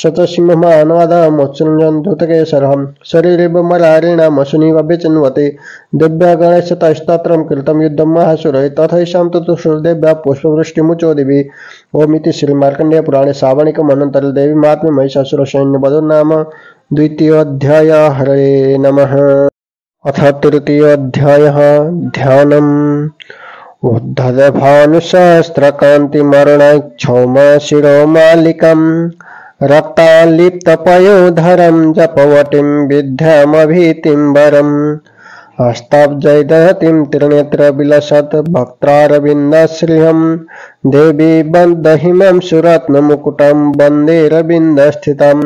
स च सिंहमानवादमोत्सृजन् शरीरेव मरारेणामशुनिव विचिन्वते दिव्यगणस्य तस्तत्रं कृतं युद्धं महासुरैः तथैषां चतुर्देव्या पुष्पवृष्टिमुचो दिवि ओमिति श्री मार्कंडेय पुराणे श्रावणिकमनन्तरे देवी महात्म्ये महिषासुरसैन्यवधो नाम द्वितीयोऽध्याय। हरे नमः। अथ तृतीयोऽध्यायः। ध्यानम्। उद्धतभानुसहस्रकान्तिमरुणक्षौमशिरोमालिकम् रक्तालिप्तपयोधरं जपवटीं विद्यामभीतिं वरम् हस्ताब्जैदहतीं त्रिनेत्रविलसत् भक्त्रारविन्दश्रियं देवी बद्धहिमं सुरत्नमुकुटं वन्देरविन्दस्थितम्।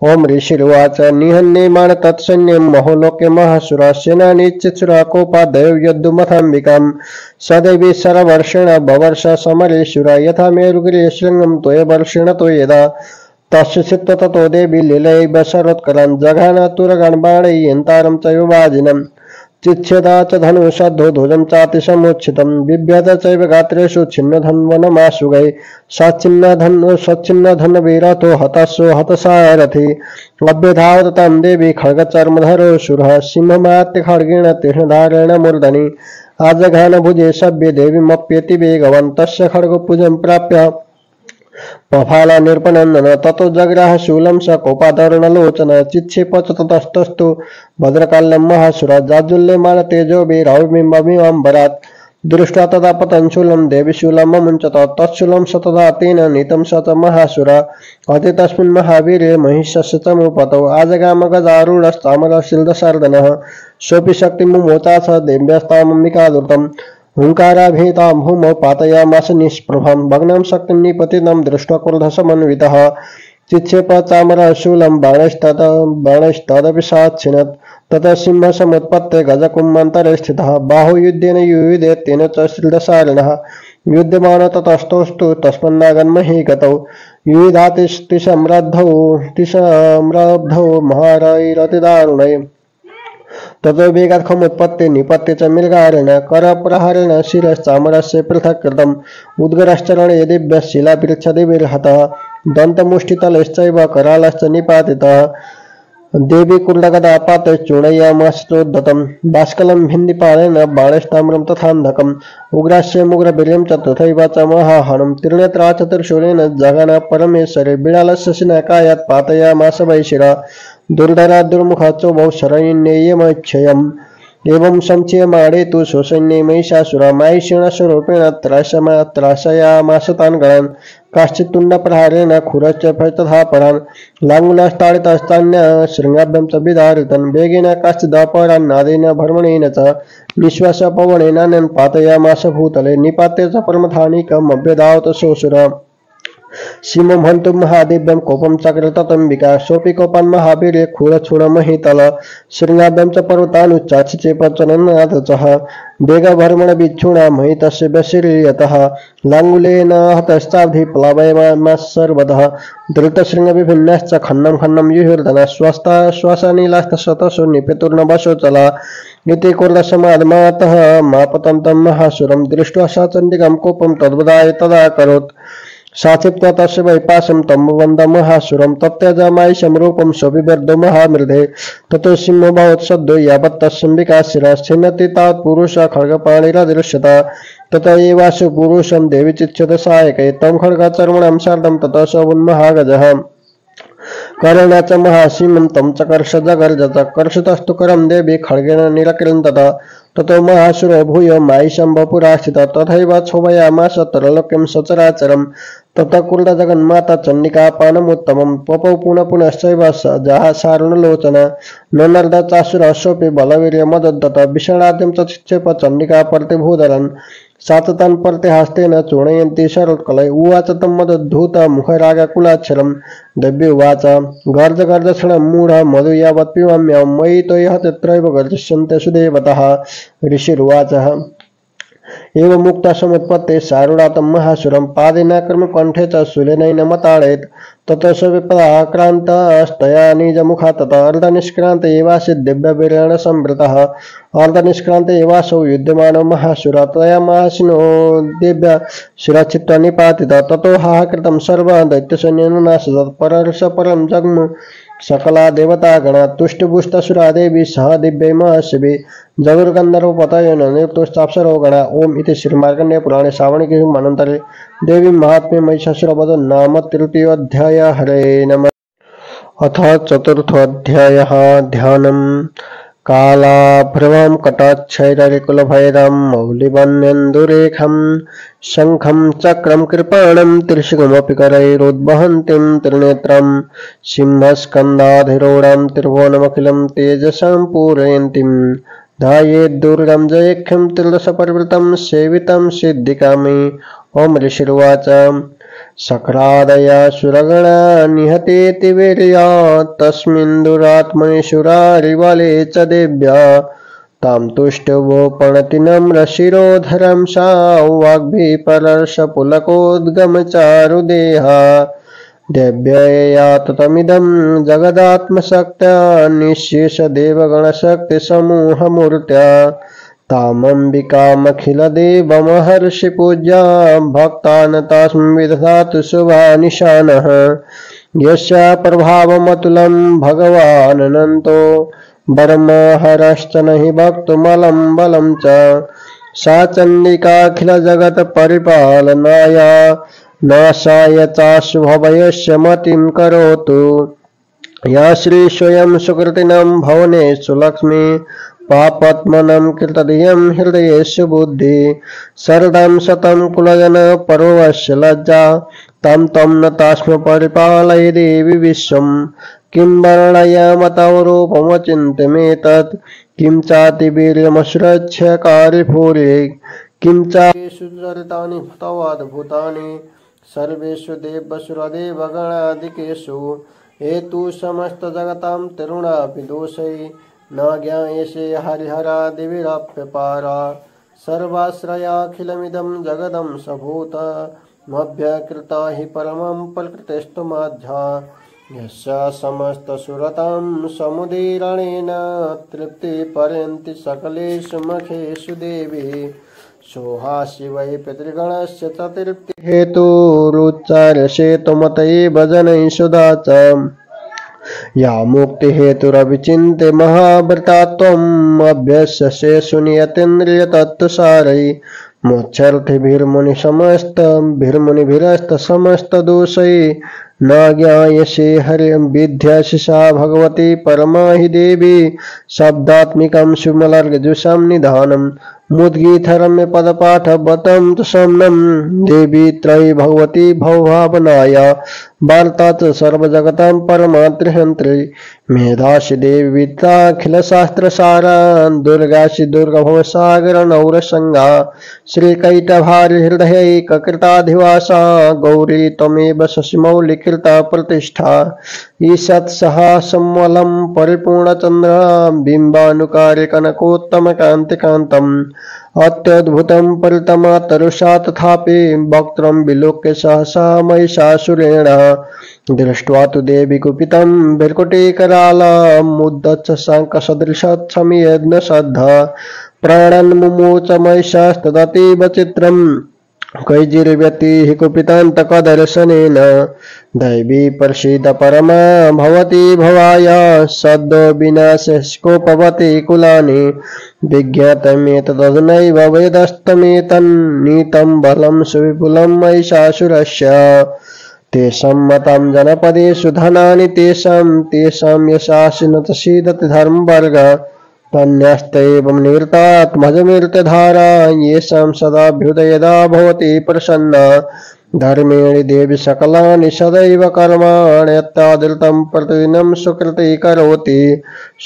ओं ऋषिर्वाच निहन्यमाण तत्सैन्यं महोलोके महासुरा सेनानीच्युराकोपादयो यद्दुमथाम्बिकां सदैवी सरवर्षेण बवर्ष समरेशुरा यथा मेरुगिरे शृङ्गं त्वयवर्षेण त्वयेदा तस्य चित्त ततो देवी लीलैव सर्वोत्करान् जघान तुरगान् बाणैयन्तारं च युवाजिनम् चिच्छेदा च धनुषद्धो ध्वजं चातिसमुच्छितं बिभ्यत चैव गात्रेषु छिन्नधन्वनमाशुगै सच्चिन्नधन्वीरथो हतस्सो हतसारथि अभ्यधावत तं देवी खड्गचर्मधरो शूरः सिंहमात्य खड्गेण तीक्ष्णधारेण मूर्धनि आजघान भुजे सभ्ये देवीमप्येति वेगवान् तस्य खड्गपूजं प्राप्य पफाला निर्पनन्दन ततो जग्राह शूलं स कोपादरुणलोचन चिक्षेप च ततस्तस्तु भद्रकाल्यं महासुरा जाज्जुल्यमान तेजोभिराविबिम्बमिवाम्बरात् दृष्ट्वा तदा पतन् शूलं देवी शूलममुञ्चत तत्शूलं स तदा तेन नीतं स च महासुरा अति तस्मिन् महावीर्ये महिषस्य च मुपतौ आजगाम गजारूढस्तामरशिल्दशार्दनः सोऽपि शक्तिमुमोचा स देव्यस्तामम्बिकादुर्तम् हुंकाराभीतां भूमौ पातयामास निष्प्रभं भग्नं शक्तिं निपतितं दृष्ट्वा क्रोधसमन्वितः चिक्षेप चामरशूलं बाणैस्तदपि साच्छिनत् ततः सिंहसमुत्पत्ते गजकुम्भन्तरे स्थितः बाहुयुद्धेन युयुधे तेन च श्रीदशारिणः युध्यमानो ततस्तोस्तु तस्मन्नागन्महि गतौ युयुधातिसमृद्धौ महारैरतिदारुणै ततो वेगात्खमुत्पत्ते निपत्ते च मृगारेण करप्रहारेण शिरश्चामरस्य पृथक् कृतम् उद्गरश्चरणे दिव्यः शिलापृच्छदिभिर्हतः दन्तमुष्टितलश्चैव करालश्च निपातितः देवी कुण्डगदापातश्चूर्णयामाश्चोद्धतं बाष्कलं भिन्दिपालेन बाणैस्ताम्रं तथान्धकम् उग्रास्यमुग्रवीर्यं च तथैव च महाहनं त्रिनेत्रा चतुर्शूलेन जगन परमेश्वरे बिडालस्य शिनकायात् पातयामास वैशिरा दुर्धरा दुर्मुखा चोभौ शरण्येयमक्षयम् एवं संचयमाणे तु स्वसैन्ये महिषासुरा माहिषीणस्वरूपेण त्रासयामास तान् गणान् काश्चित् तुण्डप्रहारेण खुरश्च तथा परान् लाङ्गुलास्ताडितस्तान्य शृङ्गाभ्यं च विदारितन् वेगेन काश्चिदपरान्नादेन भ्रमणेन च निःश्वासपवनेनान्यन् पातयामास भूतले निपात्य च परमथानिकमभ्यधावत सोऽसुरा सीमं हन्तुं महादिव्यं कोपं चक्र ततम्बिका सोऽपि कोपान् महावीर्ये क्षूरक्षुणमहितल शृङ्गाभ्यं च पर्वतानुच्चाक्षिचेपचनन्नाथचः वेगभर्मणविच्छूणा महितस्य व्यशिर्यतः लाङ्गुलेन हतश्चाब्धि प्लवयमास्सर्वतः धृतशृङ्गविभिन्नश्च खण्डं खण्डं युहिर्धनः श्वासानिलास्तशतशो निपेतुर्नवशोचला इति क्रोधसमाधमातः मापतन्तं महासुरं दृष्ट्वा सा चण्डिकां कोपं तद्वदाय तदा करोत् साचित्वा तस्य वैपासं तम्बवन्दमहासुरं तत्यजमायिषं रूपं स्वविवर्धो महामृधे ततो सिंहभवत्सद्यो यावत् तस्यम्बिका शिरश्छिन्नति तावत् पुरुषः खड्गपाणिरदृश्यत तत एवासु पुरुषं देवी चिच्छत सायकै तं खड्गचर्मणं सार्धं ततः स उन्महागजः करेण च महासीमं तं चकर्ष जगर्जत कर्षतस्तु करं देवी खड्गेन निरकृन्तत ततो महासुरो भूय मायिषं वपुरास्थितः तथैव क्षोभयामास तरलोक्यं सचराचरं ततः कुण्डजगन्माता चण्डिकापानमुत्तमं पपौ पुनः पुनश्चैव जहासारुणलोचना नर्दचासुरस्योऽपि बलवीर्यमदद्दत विषणाद्यं च चिक्षेप चण्डिका प्रतिभूधरन् साततान् पर्ते हस्तेन चूर्णयन्ति शरत्कलये उवाच तन्मदद्धूत मुखरागकुलाच्छलं दव्य उवाच गर्ज गर्जक्षणं मूढ मधु यावत् पिबाम्यहं मयि त्वयः तत्रैव गर्जिष्यन्ते सुदेवतः। ऋषिरुवाच एवं मुक्ता समुत्पत्ते सारुणातं महासुरं पादेनाक्रम्य कण्ठे च शूलेनैन मताडयत् ततः स विपदाक्रान्तस्तया निजमुखा ततः अर्धनिष्क्रान्त एवासीत् दिव्यवीर्येण संवृतः। अर्धनिष्क्रान्त एवासौ युध्यमानो महासुरः तया महासिनो दिव्यशिरश्चित्वा निपातितः ततो हाहाकृतं सर्वं दैत्यसैन्येन नाशयत् परर्ष परं जग्मु सकला देवतागणा तुष्टपुष्टसुरा देवी सह दिव्यै महर्षिभिः जगुर्गन्धर्वपतयेन निरुक्तोऽप्सरो गणा। ओम इति श्रीमार्कण्डेय पुराणे श्रावणे मनन्तरे देवी महात्म्ये महिषासुरवधो नाम तृतीयोऽध्यायः। हरे नमः। अथ चतुर्थोऽध्यायः। ध्यानम्। कालाभ्रमं कटाक्षैररिकुलभैरं मौलिवन्यन्दुरेखं शङ्खं चक्रं कृपाणं त्रिशूलमपि करैरुद्वहन्तीं त्रिनेत्रं सिंहस्कन्धाधिरूढं त्रिभुवनमखिलं तेजसां पूरयन्तीं ध्यायेद्दुर्गं जयेख्यं त्रिदशपरिवृतं सेवितं सिद्धिकामी। ओम ऋषिरुवाच शक्रादया सुरगणा निहतेति वीर्या तस्मिन् दुरात्मनि सुरारिबले च देव्या तां तुष्टवो पणतिनम्रशिरोधरं सा वाग्भिः परर्षपुलकोद्गमचारुदेहा देव्यया ततमिदं जगदात्मशक्त्या निःशेषदेवगणशक्तिसमूहमूर्त्या तामम्बिकामखिलदेवमहर्षि पूज्या भक्तान् तस्मै विदधातु शुभानिशानः। यस्या प्रभावमतुलं भगवानन्तो बर्महरश्च नहि वक्तुमलं बलं च सा चण्डिकाखिलजगत्परिपालनाय नाशाय चाशुभवयस्य मतिं करोतु। या श्री स्वयं सुकृतिनं भुवनेषु लक्ष्मी पापत्मनं कृतधियं हृदयेषु बुद्धि शरदं शतं कुलजन पर्वस्य लज्जा तं तं न तस्मै परिपालय देवी विश्वं किं वर्णयाम तव रूपमचिन्त्यमेतत् किं चातिवीर्यमसुरक्षकारि भूरि किं चासु चरितानि तवाद्भुतानि सर्वेषु देवसुरदेवगणादिकेषु हेतु समस्तजगतां तरुणापि दोषै न ज्ञायसे हरिहरादिविरप्यपारा सर्वाश्रयाखिलमिदं जगदं सभूत मभ्यकृता हि परमं प्रकृतिस्तुमाध्या यस्य समस्तसुरतां समुदीरणेन तृप्तिपर्यन्ति सकलेषु मखेषु देवी सोहासि वै पितृगणस्य च तृप्तिहेतुरुच्चार्यसे त्वमतैव जनैः सुधा च या मुक्तिहेतुरविचिन्त्य महाव्रता त्वम् अभ्यस्यसे सुनियतेन्द्रियतत्त्वसारै मोक्षार्थिभिर्मुनिभिरस्तसमस्तदोषै न ज्ञायसे हरिं विद्यासि सा भगवती परमा हि देवी शब्दात्मिकं सुमलर्गजुषं निधानम् मुद्गीतरम्य पदपाठवतं च शमनं देवी त्रयी भगवती भवभावनाया वार्ता च सर्वजगतां परमात्रिहन्त्री मेधासि देवी विद्याखिलशास्त्रसारा दुर्गासि दुर्गभवसागरनौरसंगा श्रीकैटभारिहृदयैककृताधिवासा गौरी त्वमेव शशिमौलिकृता प्रतिष्ठा ईषत्सहा संवलं परिपूर्णचन्द्र बिम्बानुकारि कनकोत्तमकान्तिकान्तम् अत्यद्भुतं परितमातरुषा तथापि वक्त्रं विलोक्य सहसा महिषासुरेण दृष्ट्वा तु देवी कुपितं बिर्कुटीकरालमुद्धच्छ शङ्खसदृशच्छमियज्ञश्रद्धा प्राणन्मुमोच महिषास्तदतीव चित्रम् कैर्जिर्व्यतिः कुपितान्तकदर्शनेन दैवी प्रसीद परमा भवती भवाय सद्यो विनाशकोपवती कुलानि विज्ञातमेतदधुनैव वेदस्तमेतन्नीतं बलं सुविपुलं महिषासुरस्य तेषां मतं जनपदेषु धनानि तेषां यशासि न च सीदति धर्मवर्ग तन्यस्तैवं निवृत्तात् भजमीर्तधारा येषां सदाभ्युदयदा भवति प्रसन्ना धर्मेण देवी सकलानि सदैव कर्माण्यत्यादृतं प्रतिदिनं सुकृति करोति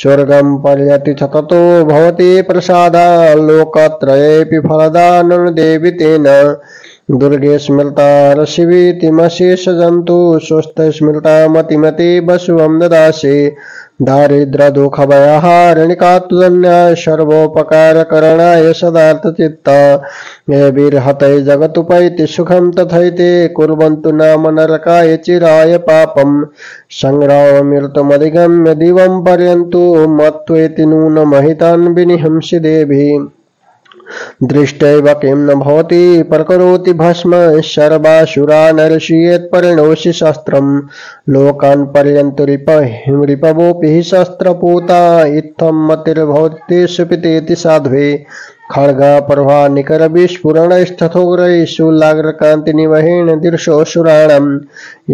स्वर्गं पर्यति ततो भवति प्रसादा लोकत्रयेऽपि फलदा देवी तेन दुर्गे स्मृता रशिवीतिमशेष जन्तु स्वस्थ स्मृता मतिमति वसुवं ददासि दारिद्र दुख भयहारिणिकात्तुदन्या सर्वोपकारकरणाय सदार्थचित्ता ये वीरहतै जगतुपैति सुखं तथैते कुर्वन्तु नाम नरकाय चिराय पापं संग्राममृतमधिगम्य दिवं पर्यन्तु मत्वेति नूनमहितान् विनिहंसि देवी दृष्टैव किं न भवति परकरोति भस्म सर्वासुरा नरसियेत् परिणोषि शस्त्रं लोकान् पर्यन्तु रिपवोऽपि शस्त्रपूता इत्थं मतिर्भवति सुपितेति साध्वे खड्गा प्रभा निकर विस्फुरणैस्तथोग्रैः शूलाग्रकान्तिनिवहेन दृशोऽसुराणां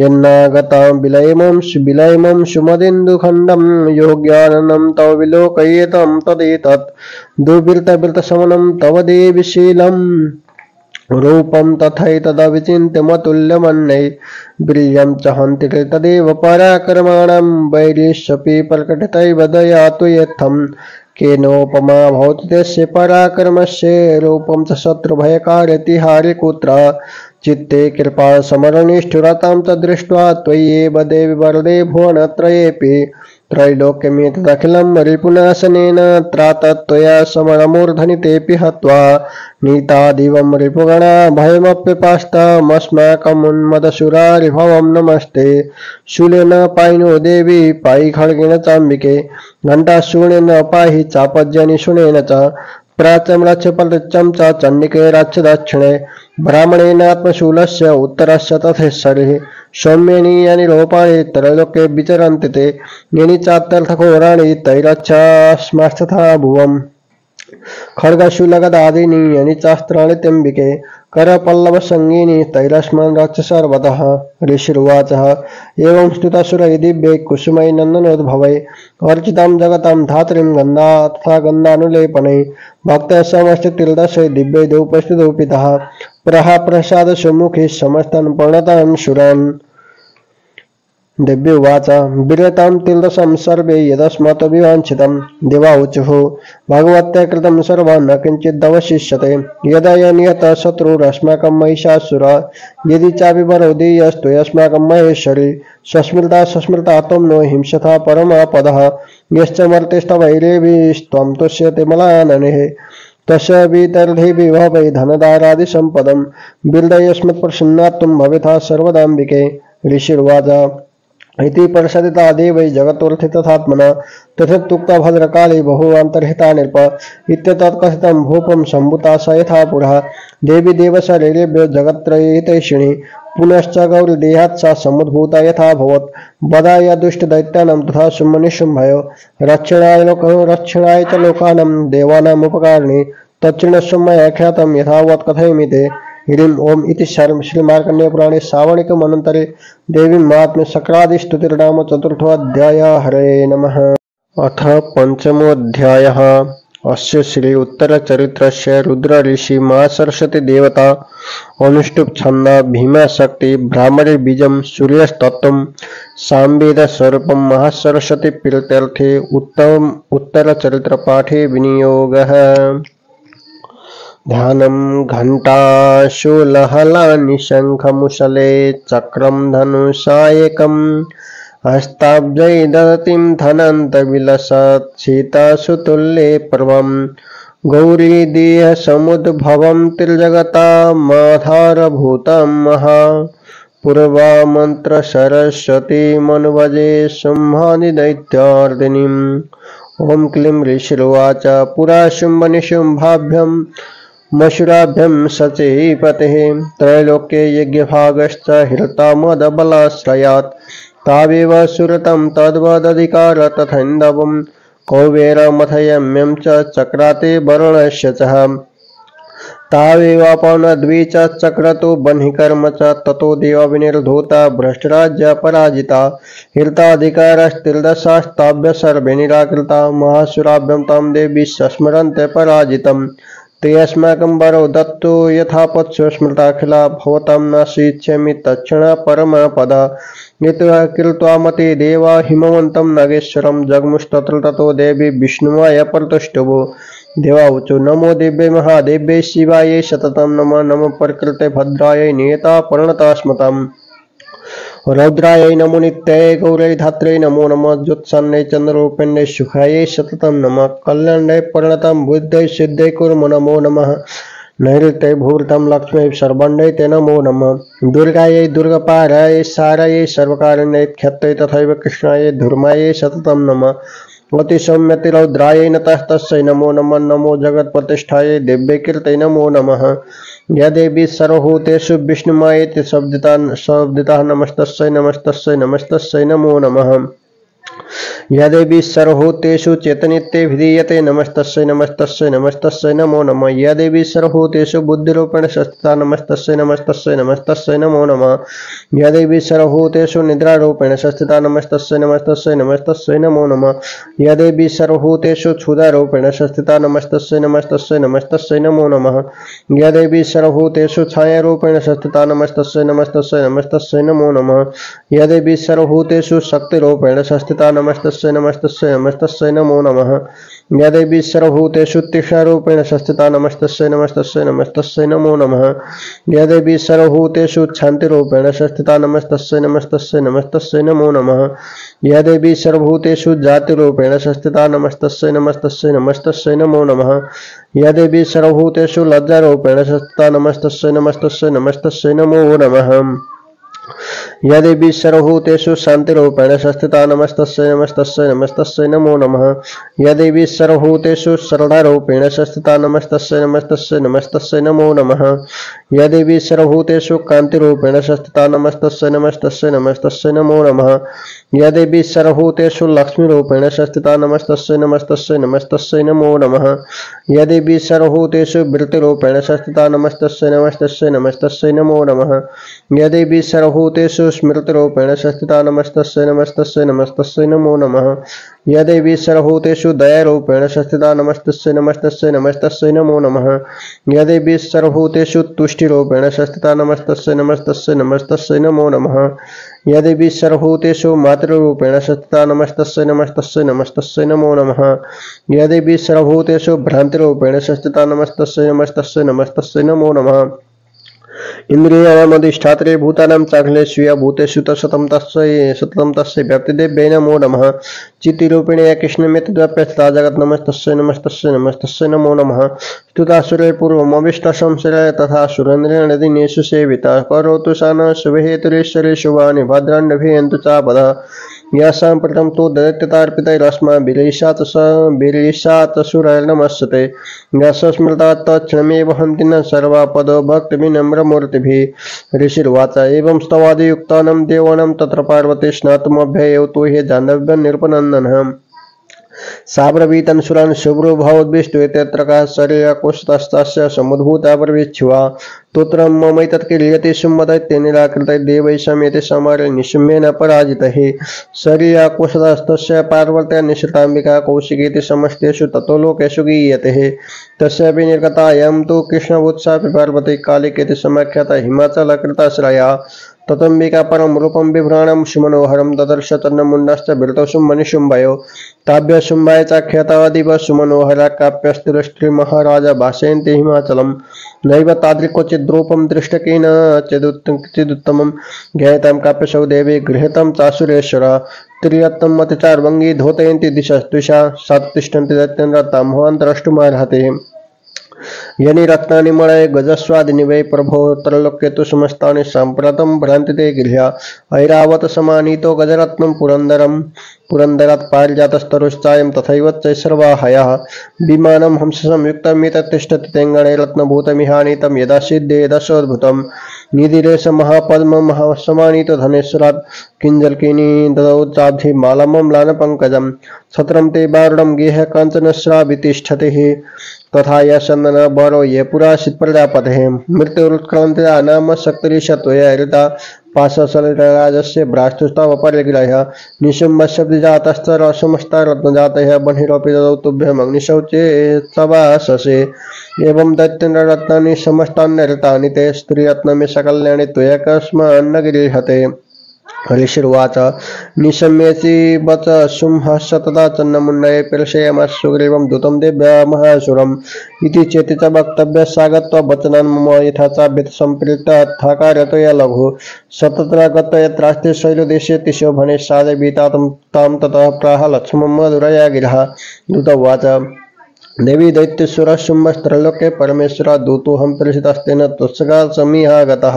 यन्नागतां विलयमं सुमदिन्दुखण्डं योग्याननं तव विलोकयेतं तदेतत् दुर्वृत्तवृत्तशमनं तव देवि शीलं रूपं तथैतदविचिन्त्यमतुल्यमन्यै वीर्यं च हन्ति तदेव पराक्रमाणां वैरिष्यपि प्रकटितैव दया त्वयेत्थं केनोपमा भवति तस्य पराक्रमस्य रूपं च शत्रुभयकार्यतिहारे कुत्र चित्ते कृपा समरनिष्ठुरतां च दृष्ट्वा त्वय्येव देवि वरदे भुवनत्रयेऽपि त्रैलोक्यमेतदखिलं रिपुनाशनेन त्रातत्वया समरमूर्धनि तेऽपि हत्वा नीतादिवं रिपुगणा भयमप्यपास्तामस्माकमुन्मदसुरारिभवं नमस्ते शूलेन पायिनो देवी पायि खड्गेन चाम्बिके घण्टाशूलेन पाहि चापज्यनि शूलेन च प्राच्यं रक्षपलृच्छं च चण्डिके रक्ष दक्षिणे ब्राह्मणेनात्मशूलस्य उत्तरस्य तथेश्वरिः सौम्येनि यानि रूपाणि त्रैलोक्ये विचरन्ति ते येनि चात्यर्थघोराणि तैरक्षास्मास्तथा भुवम् खड्गशूलगदादीनि यानि चास्त्राणि त्र्यम्बिके करपल्लवसङ्गीनि तैरस्मान् रक्ष सर्वतः ऋषिरुवाचः एवं स्तुतासुरैः दिव्यै कुसुमै नन्दनोद्भवै अर्चितां जगतां धात्रीं गन्धा तथा गन्धानुलेपनै भक्तः समस्ततिर्दशै दिव्यै धूपस्तुतोपितः प्रसाद सुमुखी समस्तान् प्रणतान् सुरान् दिव्योवाच विरतां तिलदशं सर्वे यदस्मात् विवाञ्छितं देवाऊचुः भगवत्या कृतं सर्वं न किञ्चिदवशिष्यते यदा नियत शत्रुरस्माकं महिषासुर यदि चापि वरोदीयस्तु अस्माकं महेश्वरी सस्मृता त्वं नो हिंसथा परमापदः यश्च मर्तेस्तवैरेभिस्त्वं तुष्यते मलाननेः तस्य वितर्धि विभवै धनदारादिसम्पदं बिल्दयस्मत्प्रसन्नात्वं भवेथा सर्वदाम्बिके ऋषिर्वाच इति परिषदिता देवै जगतोत्थितात्मना तथोक्ता भद्रकाले बहुवान्तर्हिता नृप इत्येतत् कथितं भूपं सम्भूता स यथा पुरः देवी देवशरीरेभ्यो जगत्त्रयहितैषिणी पुनश्च गौरीदेहात् सा समुद्भूता यथा भवत् वदाय दुष्टदैत्यानां तथा शुम्भनिशुम्भयो रक्षणाय च लोकानां देवानामुपकारिणी तच्चिणस्व मया ख्यातं यथावत् कथयामि ते ह्रीं ओम इति श्रीमार्कण्डेयपुराणे श्रावणिकमनन्तरे देवी महात्म्ये शक्रादिस्तुतिर्नाम चतुर्थोऽध्यायः। हरे नमः। अथ पंचमोऽध्यायः। अस्य श्री उत्तरचरित्रस्य रुद्र ऋषि महासरस्वती देवता अनुष्टुप् छन्द भीमाशक्ति ब्राह्मणे बीजं सूर्यस्तत्त्वं सामवेदस्वरूपं महासरस्वती प्रीत्यर्थे उत्तरचरित्रपाठे विनियोगः। ध्यानं घण्टाशूलहलानि शङ्खमुशले चक्रं धनुषायकम् हस्ताब्जै ददतिं धनन्तविलसत् सीतासुतुल्ये पर्वं गौरीदेहसमुद्भवं त्रिजगतामाधारभूतं महा पूर्वामन्त्रसरस्वतीमनुभजे शुम्भादिदैत्यार्दिनीम्। ॐ क्लीं ऋषिरुवाच पुरा शुम्भनिशुम्भाभ्यं मशुराभ्यं सचीपतेः त्रैलोक्ये यज्ञभागश्च हिरतामदबलाश्रयात् तावेव सुरतं तद्वदधिकार तथैन्दवं कौबेरमथयम्यं च चक्राते वरुणस्य च तावेवापनद्विच चक्रतो बह्निकर्म च ततो देवाविनिर्धूता भ्रष्टराज्य पराजिता हीर्ताधिकारस्तिर्दशास्ताभ्य सर्वे निराकृता महासुराभ्यं तं देवी सस्मरन्ते पराजितम् ते अस्माकं वरो दत्तो यथापत्सु स्मृताखिला भवतां नाशीच्छामि तत्क्षणा परमपदा यतः कृत्वा मते देवा हिमवन्तं नागेश्वरं जग्मुस्तत्र ततो देवी विष्णुवाय प्रतुष्टुभो देवावचो नमो देव्यै महादेव्यै शिवायै सततं नमः नमः प्रकृते भद्रायै नियता परिणता स्मताम् रौद्रायै नमो नित्यायै गौरै धात्र्यै नमो नमः ज्योत्सन्नै चन्द्ररूपिण्यै सुखायै सततं नमः कल्याण्यै परिणतं बुद्ध्यै सिद्ध्यै कुर्मो नमो नमः नैऋत्यै भूर्तं लक्ष्म्यै सर्वण्यै ते नमो नमः दुर्गायै दुर्गपारायै सारायै सर्वकारिण्यै ख्यात्यै तथैव कृष्णायै धूर्मायै सततं नमः अतिसौम्यतिरौद्रायै नतस्तस्यै नमो नमः नमो जगत्प्रतिष्ठायै दिव्यै कीर्त्यै नमो नमः या देवी सर्वभूतेषु विष्णुमायेति शब्दितः नमस्तस्यै नमस्तस्यै नमस्तस्यै नमो नमः या देवी सर्वभूतेषु चेतनित्ये विधीयते नमस्तस्यै नमस्तस्यै नमस्तस्यै नमो नमः या देवी सर्वभूतेषु बुद्धिरूपेण संस्थिता नमस्तस्यै नमस्तस्यै नमस्तस्यै नमो नमः या देवी सर्वभूतेषु निद्रारूपेण संस्थिता नमस्तस्यै नमस्तस्यै नमस्तस्यै नमो नमः या देवी सर्वभूतेषु क्षुधारूपेण संस्थिता नमस्तस्यै नमस्तस्यै नमस्तस्यै नमो नमः या देवी सर्वभूतेषु छायारूपेण संस्थिता नमस्तस्यै नमस्तस्यै नमस्तस्यै नमो नमः या देवी सर्वभूतेषु शक्तिरूपेण संस्थिता नमस्तस्यै नमस्तस्यै नमस्तस्यै नमो नमः या देवी सर्वभूतेषु तीक्ष्णरूपेण संस्थिता नमस्तस्यै नमस्तस्यै नमस्तस्यै नमो नमः या देवी सर्वभूतेषु शान्तिरूपेण संस्थिता नमस्तस्यै नमस्तस्यै नमस्तस्यै नमो नमः या देवी सर्वभूतेषु जातिरूपेण संस्थिता नमस्तस्यै नमस्तस्यै नमस्तस्यै नमो नमः या देवी सर्वभूतेषु लज्जारूपेण संस्थिता नमस्तस्यै नमस्तस्यै नमस्तस्यै नमो नमः या देवी सर्वभूतेषु शान्तिरूपेण संस्थिता नमस्तस्यै नमस्तस्यै नमस्तस्यै नमो नमः या देवी सर्वभूतेषु श्रद्धारूपेण संस्थिता नमस्तस्यै नमस्तस्यै नमस्तस्यै नमो नमः या देवी सर्वभूतेषु कान्तिरूपेण संस्थिता नमस्तस्यै नमस्तस्यै नमस्तस्यै नमो नमः या देवी सर्वभूतेषु लक्ष्मीरूपेण संस्थिता नमस्तस्यै नमस्तस्यै नमस्तस्यै नमो नमः या देवी सर्वभूतेषु वृत्तिरूपेण संस्थिता नमस्तस्यै नमस्तस्यै नमस्तस्यै नमो नमः या देवी सर्वभूतेषु स्मृतिरूपेण संस्थिता नमस्तस्यै नमस्तस्यै नमस्तस्यै नमो नमः या देवी सर्वभूतेषु दयारूपेण संस्थिता नमस्तस्यै नमस्तस्यै नमस्तस्यै नमो नमः या देवी सर्वभूतेषु तुष्टिरूपेण संस्थिता नमस्तस्यै नमस्तस्यै नमस्तस्यै नमो नमः या देवी सर्वभूतेषु मातृरूपेण संस्थिता नमस्तस्यै नमस्तस्यै नमस्तस्यै नमो नमः या देवी सर्वभूतेषु भ्रान्तिरूपेण संस्थिता नमस्तस्यै नमस्तस्यै नमस्तस्यै नमो नमः इंद्रियाणामधिष्ठात्रे भूतानां चाखलेषु भूतेषु सततं तस्यै व्याप्तिदेव्यै नमो नमः चित्तिरूपिणे या कृष्णमेतद्व्याप्यस्था जगत् नमस्तस्यै नमस्तस्यै नमस्तस्यै नमो नमः स्तुतासुरे पूर्वमविष्टसंशय तथा सुरेन्द्रेणदिनेषु सेविता करोतु सा शुभहेतुरेश्वरे शुभानि भद्राण्यभियन्तु चापदः या साम्प्रतं तो ददैत्यतार्पितैरस्माभिरीशात् सुरैर्नमस्यते या स्मृता तत्क्षणमेव हन्ति न सर्वापदो भक्तिविनम्रमूर्तिभिः ऋषिर्वाच एवं स्तवादियुक्तानां देवानां तत्र पार्वती स्नातुमभ्ययो तु हे जाह्नव्यनिर्पनन्दनः साब्रवीतन्सुरान् शुभ्रो भवद्विष्टुत्यत्र कः शरीरकोशतस्तस्य समुद्भूता प्रविच्छुवा तोत्रं ममैतत्क्रियते शुम्भदैत्ये निराकृतै देवैः समेते समरे निशुम्येन पराजितैः शरीरकोशतस्तस्य पार्वत्या निःसृताम्बिका कौशिकीति समस्तेषु ततो लोकेषु गीयते तस्यापि निर्गतायां तु कृष्णवत्सापि पार्वती कालिकेति समाख्याता हिमाचलकृताश्रया ततंबिका परम रूपम बिभ्राणम सुमनोहरम ददर्श तन्नमुण्डश्च बिरतो शुम्भनिशुम्भयो ताभ्य शुम्भाय चाख्यातादिव सुमनोहरा काप्यस्तिरस्त्री महाराजा भाषयन्ति हिमाचलम नैव तादृक्वचिद्रूपं दृष्टकेन चिदुत्तमं ज्ञायतां काप्यसौ देवी गृहीतं चासुरेश्वरा त्रियत्तं मतिचार्वङ्गी धोतयन्ति दिशस्त्विषा सात्तिष्ठन्ति दैत्येन्द्रतां भवान्तरष्टुमार्हते यनि रत्नानि मणय गजस्वादिनि वै प्रभो त्रैलोक्ये तु समस्तानि साम्प्रतं भ्रान्तिते गृह्य ऐरावत समानीतो गजरत्नं पुरन्दरं पुरन्दरात् पारिजातस्तरुश्चायं तथैव सर्वाहयः विमानं हंससंयुक्तमेतत्तिष्ठति तेङ्गणे रत्नभूतमिहानीतं यदा सिद्धे दशोद्भुतं निधिरेश महापद्मं महासमानीतो धनेश्वरात् किञ्जल्किनी ददौ चाब्धि मालमम्लानपङ्कजं छत्रं ते बारुणं गेह काञ्चनश्रावि तिष्ठति तथा यशन्दन बरो ये पुरासित प्रजापतेः मृत्युरुत्क्रान्त्या नाम शक्तिरिषा त्वया हृता पाशसलितराजस्य भ्रातुस्तव परिग्रह्य निशुम्भशब्दजातस्तरसमस्ता रत्नजातः बन्हिरोऽपि ददौ तुभ्यमग्निशौचे सवाससे एवं दैत्येन्द्ररत्नानि समस्तान्यऋतानि ते स्त्रीरत्नमे सकल्याणि त्वया कस्मान्न गृह्यते। ऋषिर्वाच निशम्यसि वच शुंभः सतता चन्नमुण्डये प्रेषयामास दूतं देव्या महासुरम् इति चेति च वक्तव्य सागत्वा वचनान् मम यथा चाभ्यत सम्प्रीता कार्यतया लघु सतत्र गत्वा यत्रास्ते शैलदेशे तिशो भने सादेवीता तां ततः प्राह लक्ष्मं मधुरया गिरः दूतवाच देवी दैत्येश्वर शुम्भस्त्रलोके परमेश्वर दूतोऽहं प्रेषितस्तेन त्वत्सकाल समीहागतः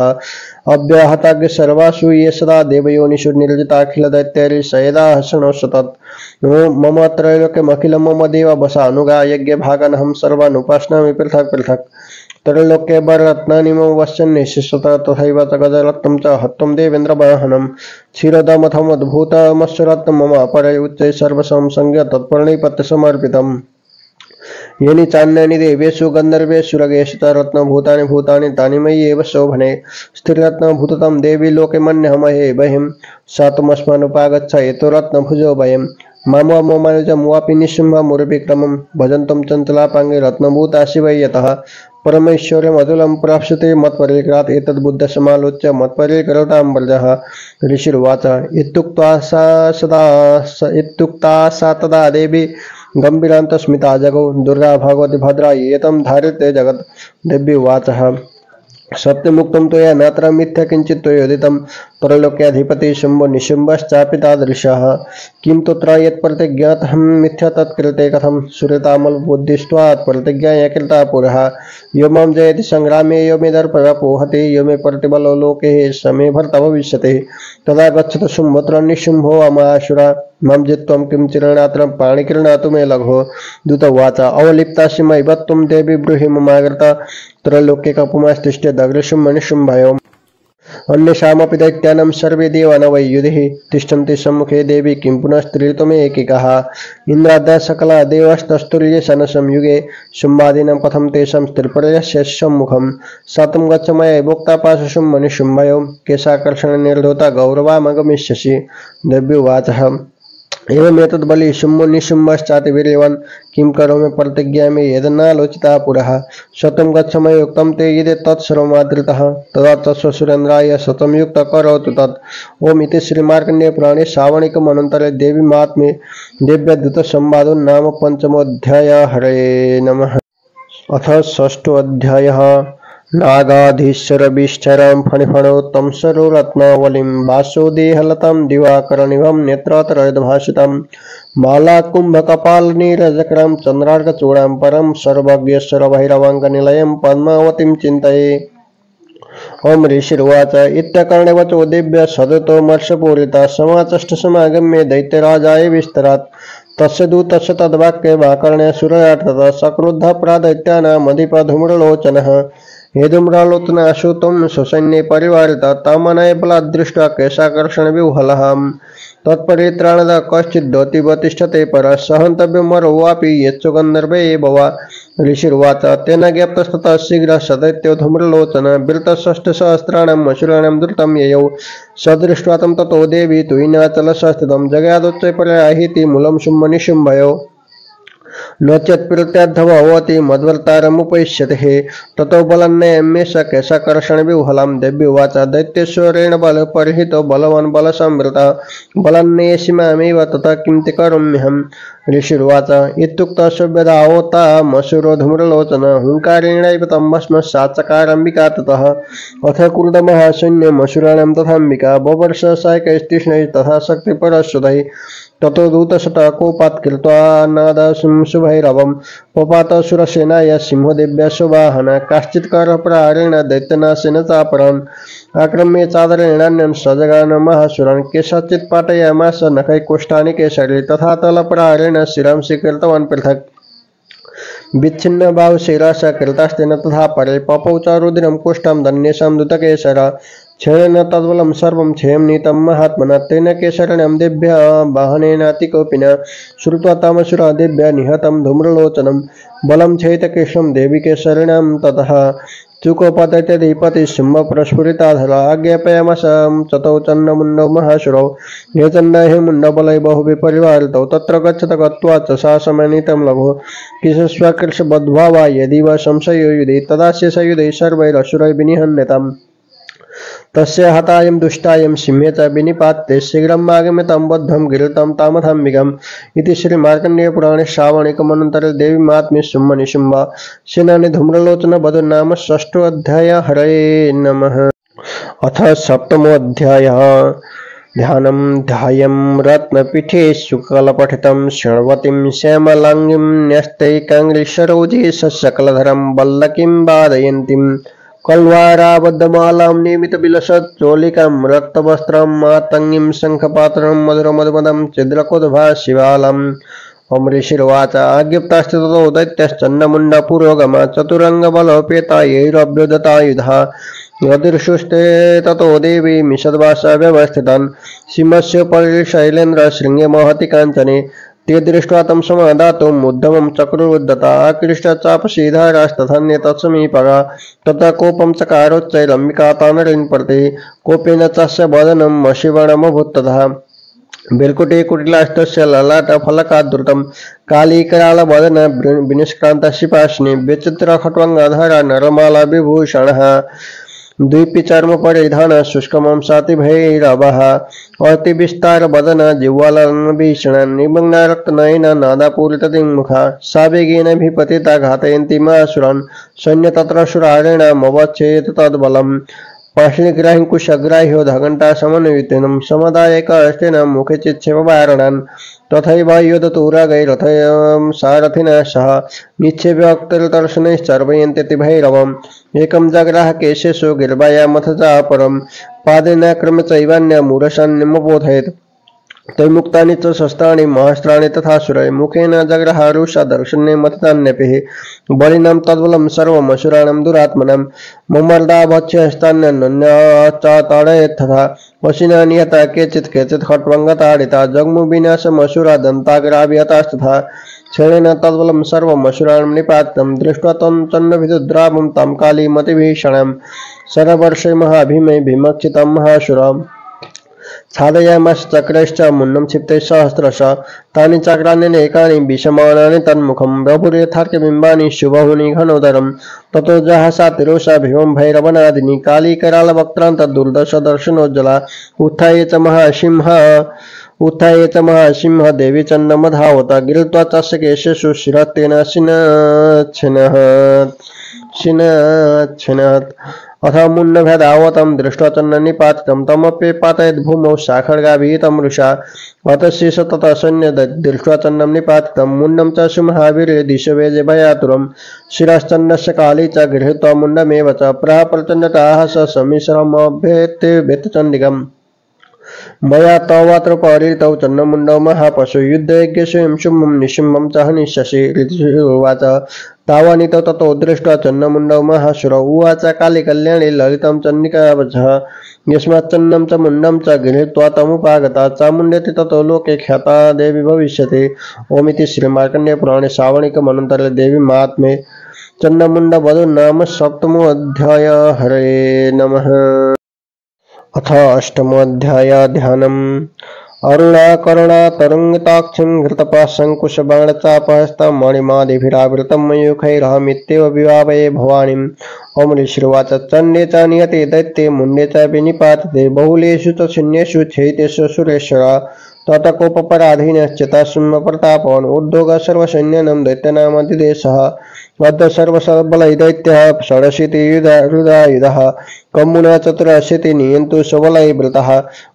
अव्याहताग्य सर्वासु ये सदा देवयोनिषु निर्जिताखिल दैत्यैः सयदाः शृणो सतत् मम त्रैलोक्यमखिलं मम देव वसानुगा यज्ञभागानहं सर्वानुपास्नामि पृथक् पृथक् त्रैलोक्ये वररत्नानि मम वश्यन्निशिष्यत तथैव च गजरत्नं च हत्वं देवेन्द्रवाहनं क्षीरदमथमद्भुतमश्वरत्नं मम अपरे उच्चैः सर्वसं संज्ञ तत्परिणिपत्यसमर्पितम् येनि चान्यानि देवेषु गन्धर्वेषु रगेषु च रत्नभूतानि भूतानि तानि मयि एव शोभने स्त्रीरत्नभूतं देवी लोके मन्यहमहे बहिं सातुमस्मानुपागच्छ एतो रत्नभुजो वयं मामो मोमानुजमुवापि निशुम्भमुर्विक्रमं भजन्तं चञ्चलापाङ्गे रत्नभूता शिवै यतः परमैश्वर्यमतुलं प्राप्स्यते मत्परिकरात् एतद्बुद्धसमालोच्य मत्परिकरोतां व्रजः। ऋषिर्वाच इत्युक्ता सा तदा देवी गंभीरान्तस्मिता जगौ दुर्गा भगवती भद्रा एतं धारिते जगत्। देव्युवाचः सत्यमुक्तं त्वया नात्र मिथ्या किञ्चित् त्वयोदितं त्रैलोक्याधिपति शुम्भो निशुम्भश्चापि तादृशः किं तत्र यत्प्रतिज्ञातहं मिथ्या तत्कृते कथं सुरतामलबुद्धिष्ट्वात् प्रतिज्ञाया कृता पुरः यो मां जयति संग्रामे यो मे दर्पपोहति यो मे प्रतिबलो लोके स मे भर्ता भविष्यति तदा गच्छतु शुम्भोऽत्र निशुम्भो अमाशुरा मां जित्वं किं चिरणात्र पाणिकिरणातु मे लघो। दूतवाच अवलिप्तासि मयि त्वं देवी ब्रूहि ममागता त्रैलोक्ये कपुमास्तिष्ठेदग्रशुं मनिशुम्भयो अन्येषामपि दैत्यानां सर्वे देवा न वै युधिः तिष्ठन्ति सम्मुखे देवी किं पुनः स्त्रीत्वमेकिकः इन्द्राद्या सकला देवस्तस्तुल्ये सनसंयुगे शुम्भादीनां कथं तेषां स्त्रीपर्यस्य सम्मुखं सातं गच्छ मया भोक्ता पाशुषुं मनिशुम्भयो केशाकर्षणनिर्धोता गौरवामगमिष्यसि। देव्युवाचः एवमेतद्बलि शुम्भो निशुम्भश्चाति वीर्यवान् किं करोमि प्रतिज्ञामि यदनालोचिता पुरः शतं गच्छ मयोक्तं ते यदि तत्सर्वमादृतः तदा तत्सुरेन्द्राय शतं युक्तः करोतु तत्। ओम इति श्रीमार्कण्डेय पुराणे श्रावणिकमनन्तरे देवी महात्म्ये दिव्यदूतसंवादो नाम पंचमोऽध्यायः। हरे नमः। अथ षष्ठोऽध्यायः नागाधीश्वरभिश्चरं फणिफणौ तं सरोरत्नावलिं वासोदेहलतां दिवाकरनिभं नेत्रातरयद्भासितां मालाकुम्भकपालनीरजकरां चन्द्रार्कचूडां परं सर्वज्ञेश्वरभैरवाङ्गनिलयं पद्मावतीं चिन्तये। ओम ऋषिर्वाच इत्यकर्णे वचो दिव्य सदतो मर्षपूरिता समाचष्टसमागम्य दैत्यराजाय विस्तरात् तस्य दूतस्य तद्वाक्ये वाकर्ण्य सुरयार्थतः सक्रुद्धः प्रादैत्यानामधिपधूम्रलोचनः हे धूम्रलोचनाशु त्वं स्वसैन्ये परिवारिता तामनय बलात् दृष्ट्वा केशाकर्षणविह्वलः तत्परित्राणदा कश्चिद्योतिवतिष्ठते परः सहन्तव्यमरो वापि यच्च गन्धर्वे भवा। ऋषिर्वाच तेन ज्ञप्तस्ततः शीघ्रः सदैत्यो धूम्रलोचन बिल्तषष्ठसहस्राणां मशूराणां द्रुतं ययौ सदृष्ट्वा तं ततो देवी तुयिनाचलसंस्थितं जगादोच्चैपर्याहीति मूलं शुम्भनिशुम्भयो नोचेत् प्रत्यद्धभवति मद्वर्तारमुपैष्यते ततो बलन्नयमेष केशाकर्षणविह्वलां। देव्युवाच दैत्येश्वरेण बलपरिहितो बलवान् बलसंवृतः बलन्नेषि मामेव ततः किं ते करोम्यहम्। ऋषिर्वाच इत्युक्तः सुव्यधावता मशूरो धूम्रलोचन हुङ्कारेणैव तं भस्म साचकाराम्बिका ततः अथ क्रुद्धमहासैन्यमशूराणां तथाम्बिका बवर्ष सायकैस्तीक्ष्णैः तथा शक्तिपरश्रुतैः ततो दूतशतः कोपात् कृत्वा नादं शुभैरवं पपात सुरसेनाय सिंहदेव्या सुवाहन काश्चित् करप्रहारेण दैत्यनाशेन चापरान् आक्रम्य चादरेणान्यं सजगान महासुरान् केषाञ्चित् पाटयामास नखैकोष्ठानि केसरी तथा तलप्रहारेण शिरांसि कृतवान् पृथक् विच्छिन्न बाहुशिराश कृतास्तेन तथा परे पपौ च रुधिरं कोष्ठं धन्येषां दूतकेसर क्षणेन तद्बलं सर्वं क्षयं नीतं महात्मना तेन केसरिणं दिव्य वाहनेनातिकोपिना श्रुत्वा तामसुरा दिव्य निहतं धूम्रलोचनं बलं क्षयितकेशं देवी केसरिणां ततः चुकोपतैत्यधिपति शुम्भ प्रस्फुरिताधरा आज्ञापयामसं चतौ चण्डमुण्डौ महासुरौ हे चण्ड हे मुण्डबलै बहुविपरिवारितौ तत्र गच्छत गत्वा च सा समन्वितं लघु किशस्वकृशबद्भावा यदि वा संशयो युधि तदा शेषयुधैः सर्वैरसुरैः विनिहन्यताम् तस्य हतायं दुष्टायं सिंहे च विनिपात्ते शीघ्रम् आगम्यतां बद्धं गिरितं तामथाम्बिकम् इति श्रीमार्कण्डेयपुराणे श्रावणिकमनन्तरे देवीमात्म्ये शुम्भनिशुम्भ सेनानि धूम्रलोचन वधूनाम षष्ठोऽध्यायः। हरये नमः। अथ सप्तमोऽध्यायः। ध्यानं ध्यायं रत्नपीठे शुक्लपठितं शृण्वतीं श्यामलाङ्गीं न्यस्तैकाङ्ग्रिसरोजे सकलधरं वल्लकीं वादयन्तीं कल्वाराबद्धमालां नियमितविलसच्चोलिकां रक्तवस्त्रं मातङ्गीं शङ्खपात्रं मधुरमधुमदं छिद्रकोद्भा शिवालम् अमरीशिर्वाच आज्ञप्तास्ते ततो दैत्यश्चण्डमुण्डपुरोगमा चतुरङ्गबलोपेतायैरभ्युदतायुधा यदृशुस्ते ततो देवी मिषद्वासा व्यवस्थितान् सिंहस्योपरि शैलेन्द्रशृङ्गे महति काञ्चने ते दृष्ट्वा तं समादातुम् उद्यमं चक्रुरुद्धता आकृष्टचापसीधारास्तथान्ये तत्समीपगा ततः कोपं चकारोच्चैरम्बिका तानरेण प्रति कोपेन तस्य वदनं वशीवर्णमभूत् तथा बिल्कुटे कुटिलास्तस्य ललाटफलकाद्रुतं कालीकरालवदन विनिष्क्रान्तशिपाशिनी विचित्रखट्वाङ्गधरा नरमाला विभूषणः द्वीपिचर्मपरिधान शुष्कमांसातिभैरवः अतिविस्तारवदन जिह्वालनभीषण निमग्ना रक्तनयना नादापूरितदिङ्मुखा सा वेगेन विपतिता घातयन्ती महासुरान् सैन्यतत्रसुरारेणामवच्छेद तद्बलम् पाषाणग्राहिकुशग्राह्यो धघण्टा समन्वितेन समदायकहस्तेन मुखे चिच्छेववारणान् तथैव योद्धतुरागैरथं सारथिना सह निक्षेप्यक्तदर्शनैश्चर्वयन्त्यति भैरवम् एकं जग्राह केशेषु गिर्वायामथ चापरं पादेन क्रमचैवान्यमूरशान्यमबोधयेत् तैमुक्तानि च शस्त्राणि महस्त्राणि तथा सुरै मुखेन जग्रहारुषा दर्शने मथितान्यपिः बलिनां तद्बलं सर्वमसुराणां दुरात्मनां ममर्दाभक्ष्यस्तान्यन्यश्चाताडयेत् तथा वशिना निहता केचित् केचित् खट्वाङ्गताडिता जग्मुविनाशमसुरा दन्ताग्राभिहतास्तथा क्षणेन तद्बलं सर्वमसुराणां निपातितं दृष्ट्वा तं चण्डभिदुद्रावं तं कालीमतिभीषणां शरवर्षे महाभीमे भीमक्षितं महासुराम् छादयामास चक्रैश्च मुण्डं क्षिप्तैः सहस्रशः तानि चक्राण्यनेकानि विषमाणानि तन्मुखं बभूर्यथार्कबिम्बानि शुभहुनि घनोदरं ततो जहासा तिरोषा भीमं भैरवनादिनी कालीकरालवक्त्रान्तदुर्दशदर्शनोज्ज्वला उत्थाय च महासिंह देवी चण्डमधावता गिरित्वा तस्य केशेषु शिरस्तेन छिन्नच्छिन्नत् अथ मुण्डभेदावतं दृष्ट्वा चण्डनिपातितं तमप्यपातयद् भूमौ साखड्गाभिहितं वृषा अथ शेष ततः सैन्य दृष्ट्वा चण्डं निपातितं मुण्डं च सुमहावीर्ये दिशवेजे भयातुरं शिरश्चण्डस्य काली च गृहीत्वा मुण्डमेव च प्रचण्डटाः स समीश्वरमभ्येत्यभेत्तचण्डिकम् मया तवात्र परितौ चण्डमुण्डौ महापशु युद्धयज्ञ स्वयं शुम्भं निशुम्भं च हनिष्यसि उवाच तावानितौ ततो दृष्ट्वा चण्डमुण्डौ महासुरौ उवाच कालीकल्याणी ललितं चण्डिकावचः यस्माच्चण्डं च मुण्डं च गृहीत्वा तमुपागता चामुण्डेति ततो लोके ख्याता देवी भविष्यति। ओमिति श्रीमार्कण्डेयपुराणे श्रावणिकमनन्तरे देवीमाहात्म्ये चण्डमुण्डवधूनाम सप्तमोऽध्यायः। हरये नमः। अथ अष्टमोऽध्याय। ध्यानम् अरुणाकरुणातरङ्गिताक्षिं घृतपाशङ्कुशबाणचापहस्तं मणिमादिभिरावृतं मयूखैरहमित्येव विभावये भवानीम्। अमरीश्रीवाच चण्डे च नियते दैत्ये मुण्डे च विनिपातते बहुलेषु च शून्येषु छेतेषु सुरेश्वरा ततकोपराधीनश्चिता शुम्भप्रतापवान् उद्योग सर्वसैन्यानां दैत्यानामधिदेशः अद्य सर्वसबलै दैत्यः षडशीतिहृदायुधः कम्मुना चतुरशीति नियन्तु सबलै वृतः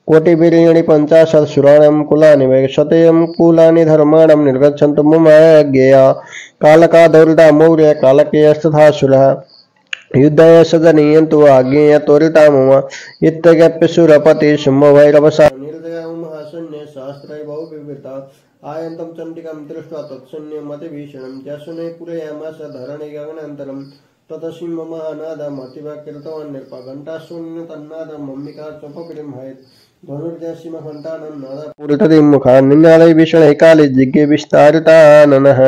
कोटिवीर्याणि 50 सुराणां कुलानि वै शतयं कुलानि धर्माणां निर्गच्छन्तु मम ज्ञेया कालका दौर्दा मौर्य कालकेयस्तथासुरः युद्धाय सदनीयन्तु आज्ञेय त्वरिता मम इत्यज्ञप्य शूरपति शुम्भभैरवसा निर्दया महाशून्ये सहस्रै बहुविवृता आयन्तं चण्डिकां दृष्ट्वा तत्शून्यमतिभीषणं जशुने पूरयामास धरणे गगनान्तरं ततः सिंहमहानादमतिवा कृतवान् नृप घण्टाशून्य तन्नादं मम्मिका चोपपिलिंहयत् धनुर्जयसिंहघण्टानं नादपूरितदिमुखा निनादै भीषणे काले जिज्ञे विस्तारिताननः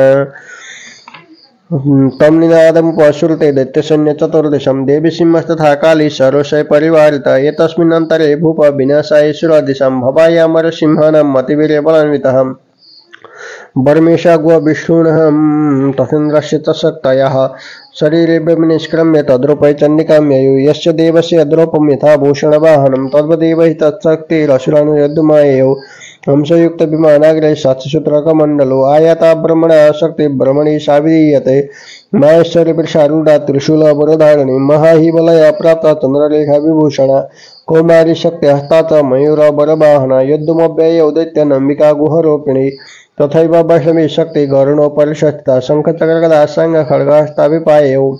तम निनादमुपश्रुते दैत्यसैन्य चतुर्दशं देवी सिंहस्तथा काली सर्वशय परिवारिता एतस्मिन्नन्तरे भूप विनाशाय सुरदिशां भवायामर सिंहानां मतिवीर्यबलान्वितः बर्मेशा विष्णुनः तथेन्द्रस्य च शक्तयः शरीरे निष्क्रम्य तद्रूपै चण्डिकां ययुः यस्य देवस्य द्रौपं यथा भूषणवाहनं तद्वदेव हि तत्शक्तिरसुरानुयुद्धमाययौ हंसयुक्त विमानाग्रे साक्षसूत्रकमण्डलो आयाता ब्रह्मणा शक्ति ब्रह्मणि साविधीयते माहेश्वरी वृषारूढा त्रिशूलवरधारिणी महाहिबलया प्राप्ता चन्द्रलेखा विभूषणा कौमारी शक्ति हस्ता च मयूरवरवाहना युद्धमव्ययौ दैत्यनम्बिका गुहरोपिणी तथैव वैष्णवी शक्ति गरुणोपरिषस्थिता शङ्खचक्रगदा खड्गहस्ताभिपायौ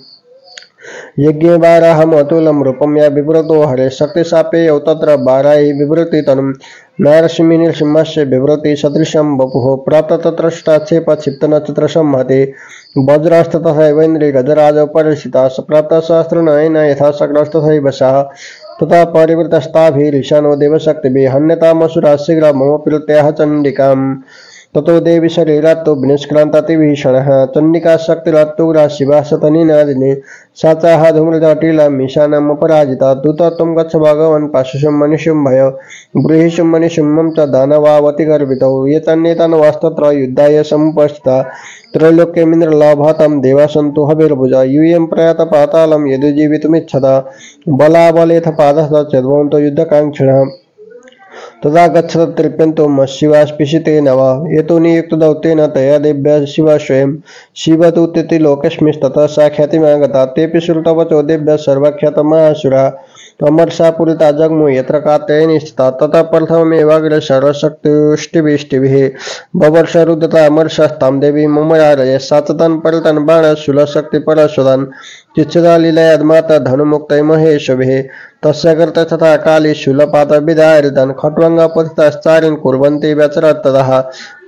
यज्ञे वाराहमतुलं रूपं या विवृतो हरे शक्तिशापेयौ तत्र वाराहि विवृति तनुं नारसिंहि नृसिंहस्य विवृति सदृशं वपुः प्राप्त तत्र क्षिप्तनक्षत्रसंहते वज्रास्त्र तथैवेन्द्री गजराजौ परिषिता प्राप्त सहस्रनयन यथा शक्रस्तथैव सः तथा परिवृतस्ताभिरीशानो देवशक्तिभिः हन्यतामसुरा शीघ्र मम प्रीत्याह चण्डिकाम् ततो देवी शरीरात्तो विनिष्क्रान्तातिभीषणः चण्डिका शक्तिरत्तुग्रा शिवा सतनिनादिनी सा चाह धूम्रजटिला मीशानमपराजिता दूता त्वं गच्छ भगवन् पाशुशुम्भनिशुम्भय ब्रूहिशुम्भनिशुम्भं च दानवावतिगर्वितौ ये तन्नेतान् वास्तत्र युद्धाय समुपस्थिता त्रैलोक्यमिन्द्रलाभातं देवा सन्तु हविर्भुजा यूयं प्रयात पातालं यदुजीवितुमिच्छता बलाबलेथ पादः चद्वन्तो युद्धकाङ्क्षिणः तदा गच्छत तृप्यन्तो मशिवास्पिशितेन वा यतो नियुक्तदौतेन तया देव्या शिवा स्वयं शिवतु लोकस्मिस्ततः सा ख्यातिमागता तेऽपि श्रुतवचो देव्या सर्वख्यातमासुरा अमर्षा पूरिता जग्मु यत्र कात्यायनी स्थिता ततः प्रथममेवाग्रे सर्वशक्तिष्टिभिष्टिभिः बवर्षरुदता अमर्षस्तां देवी ममयारय साचतान् परितान् बाणशूलशक्तिपरशुदान् चिच्छदा लीलयाद्माता धनुमुक्तै महेशभिः तस्य कृते तथा काली शूलपातविदारितान् खट्वाङ्गपतिताश्चारिन् कुर्वन्ति व्यचरत् ततः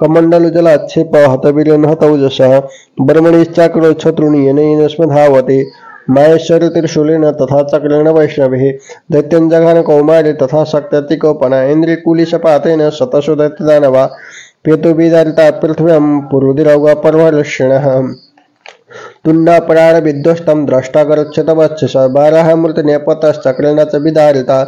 कमण्डलुजलाक्षेप हतवीर्यन् हतौजसः ब्रह्मणिश्चाक्रो शत्रुणीयनेन स्म धावति माहेश्वरी त्रिशूलेन तथा चक्रेण वैष्णविः दैत्यं जघान कौमारी तथा शक्त्यतिकोपना इन्द्रिकुलिशपातेन शतशो दैत्यदानवा पेतुविदारिता पृथ्व्यां पुरुदिरौगा पर्वलक्षिणः तुण्डापराण विध्वस्तं द्रष्टा गच्छतवत्सस बाराहमृतनेपतश्चक्रेण च विदारिता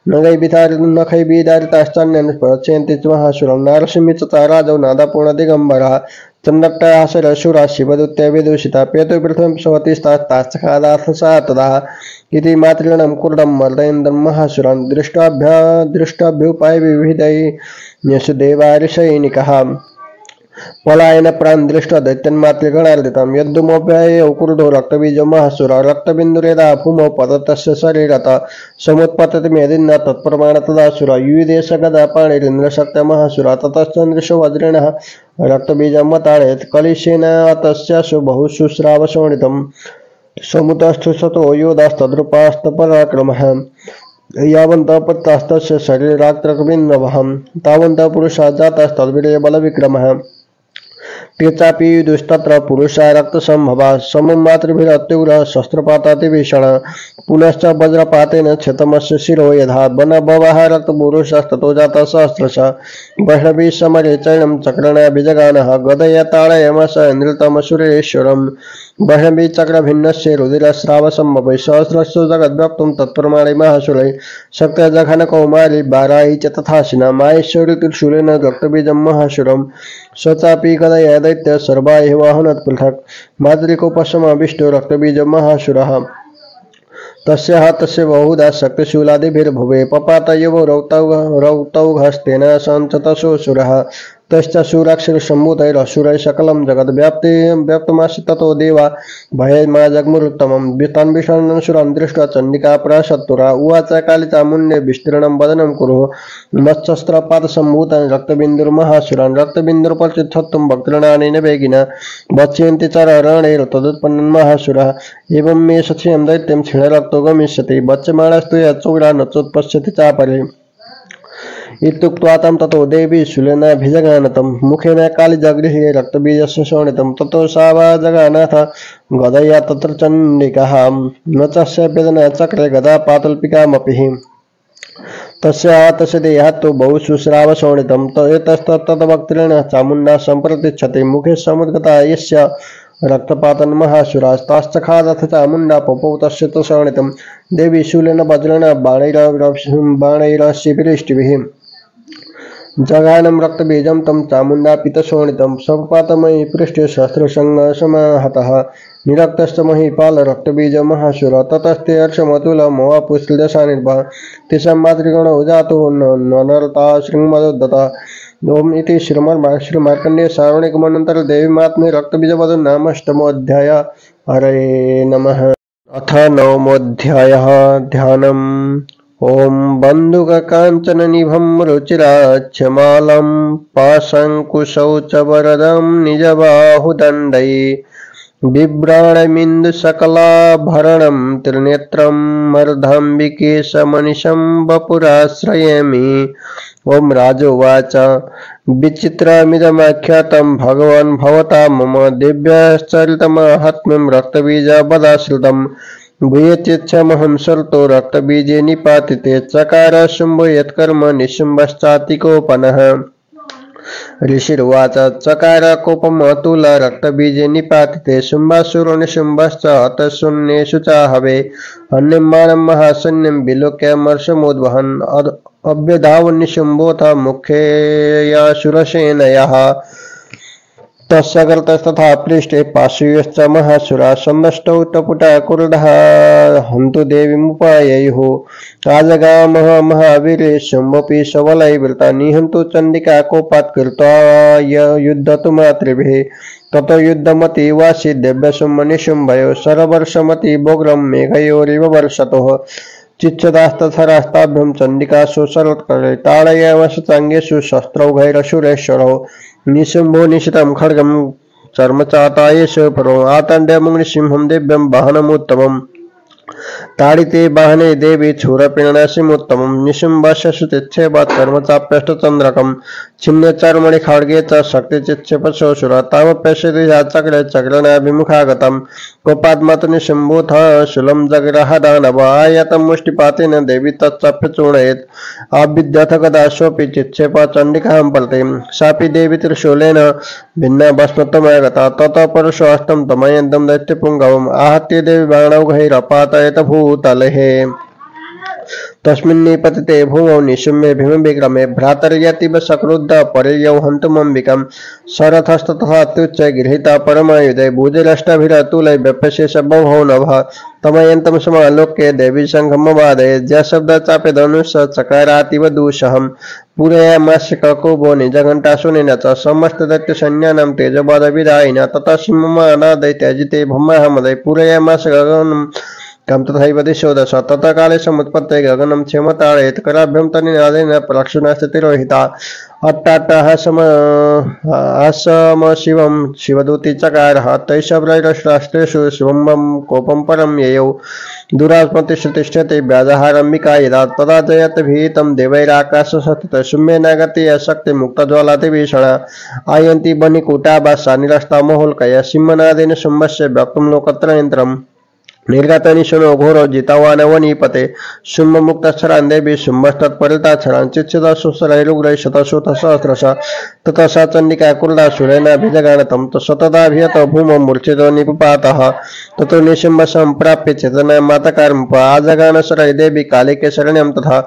नखै विदारिताश्चान्यन् प्रचयन्ति च महासुरं नारसिंहि च राजौ नादपूर्णदिगम्बरः चन्द्रट्टयासरशुरा शिवदूत्या विदूषिता पेतुपृथ्वीं सवतिस्ताश्चखादार्थसा तदा इति मातॄणां कुर्डं मर्दयेन्द्रं महासुरान् दृष्टाभ्युपैविविधैर्यशुदेवारिशैनिकः पलायन प्राण दृष्टा दैत्यन्मातृगणार्दितं यद्दुमोऽप्यायौ कुरुडो रक्तबीजो महासुरा रक्तबिन्दुरेदा भूमौ पततस्य शरीरतः समुत्पतति मेदिन्ना तत्प्रमाण तदासुरा युविदेश गदा पाणिरिन्द्रशक्त्या महासुरा ततश्चन्द्रशो वज्रेणः रक्तबीजं मताडयत् कलिशेन तस्यासु बहुशुश्रावशोणितं समुतस्थु सतो योधास्तद्रूपास्तपराक्रमः यावन्तः पत्तास्तस्य शरीराक्तकविन्नवहं तावन्तः पुरुषा जातास्तद्वीर्ये बलविक्रमः ते चापि दुस्तत्र पुरुषा रक्तसम्भवा समं मातृभिरत्युग्रः शस्त्रपातातिभीषण पुनश्च वज्रपातेन क्षतमस्य शिरो यथा वनभवः रक्तपुरुषस्ततो जातः सहस्रशः वैष्णवी समरे चैनं चक्रणभिजगानः गदया ताडयमस नृतमसुरेश्वरम् वैष्णवी चक्रभिन्नस्य रुधिरस्रावसम्भवै सहस्रस्य जगद्व्याप्तं तत्प्रमाणे महासुरै शक्त्या जघान कौमारी बाराही च तथाशिना माहेश्वरी त्रिशूलेन रक्तबीजं महासुरं स चापि गदया दैत्य सर्वाहि वाहनात् पृथक् मातृकोपशमाविष्टो रक्तबीजं महासुरः तस्य तस्य बहुधा शक्तिशूलादिभिर्भुवे पपातयुवो रौतौघस्तेन सञ्चतसोऽसुरः तश्चाशूराक्षरशम्भूतैरसुरैः सकलं जगत् व्याप्तमासीत् ततो देवा भयेन्मा जग्मुरुत्तमं तान् विषान्नसुरान् दृष्ट्वा चण्डिका प्रसत्तुरा उवाच काली चामुण्डे विस्तीर्णं वदनं कुरु मत्स्यस्त्रपातसम्भूतान् रक्तबिन्दुर्महासुरान् रक्तबिन्दुर्परिचित्थत्वं वक्त्रणानेन वेगिना वत्स्यन्ति चरणैः तदुत्पन्नं महासुरः एवं मे सख्यं दैत्यं क्षीणरक्तो गमिष्यति वत्स्यमाणस्तु यच्चोग्रा न चोत्पश्यति चापरे इत्युक्त्वा तं ततो देवी शूलेनाभिजगानतं मुखेन कालिजगृहे रक्तबीजस्य शोणितं ततो सा वा जगानाथ गदया तत्र चण्डिकाः न तस्य वेदना चक्रे गदा पातल्पिकामपि तस्य देहात्तु बहु शुश्राव शोणितं एतस्तत्तद्वक्त्रेण चामुण्डा सम्प्रतिच्छति मुखे समुद्गता यस्य रक्तपातन महासुरास्ताश्च खादथ चामुण्डा पपौ तस्य च शोणितं देवी शूलेन वज्रेण बाणैरशिभिरिष्टिभिः जगानं रक्तबीजं तं चामुण्डा पितशोणितं सपातमयि पृष्ठे शस्त्रसंसमाहतः निरक्तश्च महिपाल रक्तबीज महासुर ततस्ते अर्षमतुल मोवापुष्लदशानिर्भः तेषां मातृगणो जातो नरता श्रृङ्मदत्तता ओम इति श्रीमार्कण्डेय सार्वणिकमनन्तर देवीमात्म्ये रक्तबीजवधं नामाष्टमोऽध्याय। हरे नमः। अथ नवमोऽध्यायः। ध्यानम्। ओम बन्धुककाञ्चननिभं रुचिराच्छमालं पाशङ्कुशौचवरदं निजबाहुदण्डै बिभ्राणमिन्दुसकलाभरणं त्रिनेत्रं मर्धाम्बिकेशमनिशं वपुराश्रयेमि। ओम राजोवाच विचित्रमिदमाख्यातं भगवान् भवता मम दिव्यश्चरितमाहात्म्यं रक्तबीजवधाश्रितं भूयेच्छमहं सर्तो रक्तबीजे निपातिते चकार शुम्भो यत्कर्म निशुम्भश्चातिकोपनः। ऋषिर्वाच चकार कोपम् अतुल रक्तबीजे निपातिते शुम्भासुरो निशुम्भश्च हतशून्येषु च हवे अन्यमानं महासैन्यं विलोक्यमर्षमुद्वहन् अभ्यधावन्निशुम्भोऽथ मुख्ययासुरसेनयः तस्सगरतस्तथा पृष्ठे पार्श्वश्च महासुरा सन्नष्टौ टपुटा कुरुडः हन्तु देवीमुपाययुः आजगामः महावीरे शुम्भोऽपि सबलैर्वृता निहन्तु चण्डिका कोपात् कृत्वा युद्धतु मातृभिः ततो युद्धमति वासि दिव्यशुम्भनिशुम्भयोः सरवर्षमति बोग्रं मेघयोरिव वर्षतोः चिच्छदास्तथरास्ताभ्यं चण्डिका सुसरोत्करे ताडयामशचाङ्गेषु शस्त्रौघैरसुरेश्वरौ निशुम्भो निशितं खड्गं चर्मचातायेषु परो आतण्ड्यमुग्निसिंहं दिव्यं वाहनमुत्तमम् ताडिते वाहने देवी क्षूरपिण्डसिमुत्तमं निशुम्भस्य सुचिच्छेवात् कर्मचाप्यष्टचन्द्रकं छिन्ने चर्मणि खड्गे च शक्तिचिच्छेपशोऽसुर तामप्यश्यति चक्रे चक्रणाभिमुखागतं कोपाद्मत निशुम्भोऽथ शूलं जग्रह दानव आयतं मुष्टिपातेन देवी तच्चाप्यचूर्णयेत् आविद्यथ गदाशोऽपि चिच्छेप चण्डिकां पलते सापि देवी त्रिशूलेन भिन्ना भस्मत्वमागता ततः परशो हस्तं तमयन्तं दैत्यपुङ्गवम् आहत्य देवी बाणौघैरपातयत भूतले तस्मिन् निपतिते भूमौ निशुम्ये भीमविक्रमे भ्रातर्यतीव सक्रुद्ध परेयौ हन्तुमम्बिकां सरथस्तथा तुच्च गृहीता परमायुधे भुजरष्टाभिरतुलै व्यपशेष बभौ नभः तमयन्तं समालोक्य देवी शङ्खमवादये जयशब्दचापे धनुष चकारातीव दूषहं पूरयामास ककुभो निजघण्टाशूनेन च समस्तदैत्यसैन्यानां तेजोबलविदायिना ततः सिंहमानादय त्यजिते भम्माहमदय पूरयामास गगनं कम तथैव दिशो दश ततः काले समुत्पत्ते गगनं क्षेमताड़येत् कराभ्यं तन्निनादेन प्रलक्षणास्थितिरोहिता अट्टाट्टहासम शिवं शिवदूती चकारः तैशब्रैरष्ट्रेषु शिवं कोपं परं ययौ दुरात्मतिष्ठति व्याजहारम्बिका यदा तदा जयत भीतं देवैराकाशसस्थितः शुम्भेनागति अशक्तिमुक्तज्वालातिभीषणा आयन्ति बनिकूटाभासा निरस्ता मोहोल्कया सिंहनादेन शुम्भस्य व्यक्तं लोकत्रयन्त्रम् निर्गतनिशुनो घोरो जितावानवनीपते शुम्भमुक्तच्छरान् देवी शुम्भस्तत्परिताच्छरान् चिच्छिदशुसरैरुग्रैः शतशोथसहस्रशः ततः सा चण्डिका कुरुडासुरेणाभिजगानतं तत्सतताभिहतो भूमौ मूर्छितो निपपातः ततो निशुम्भसम्प्राप्य चेतनां मातकारमुप आजगानशरै देवी कालिके शरण्यं तथा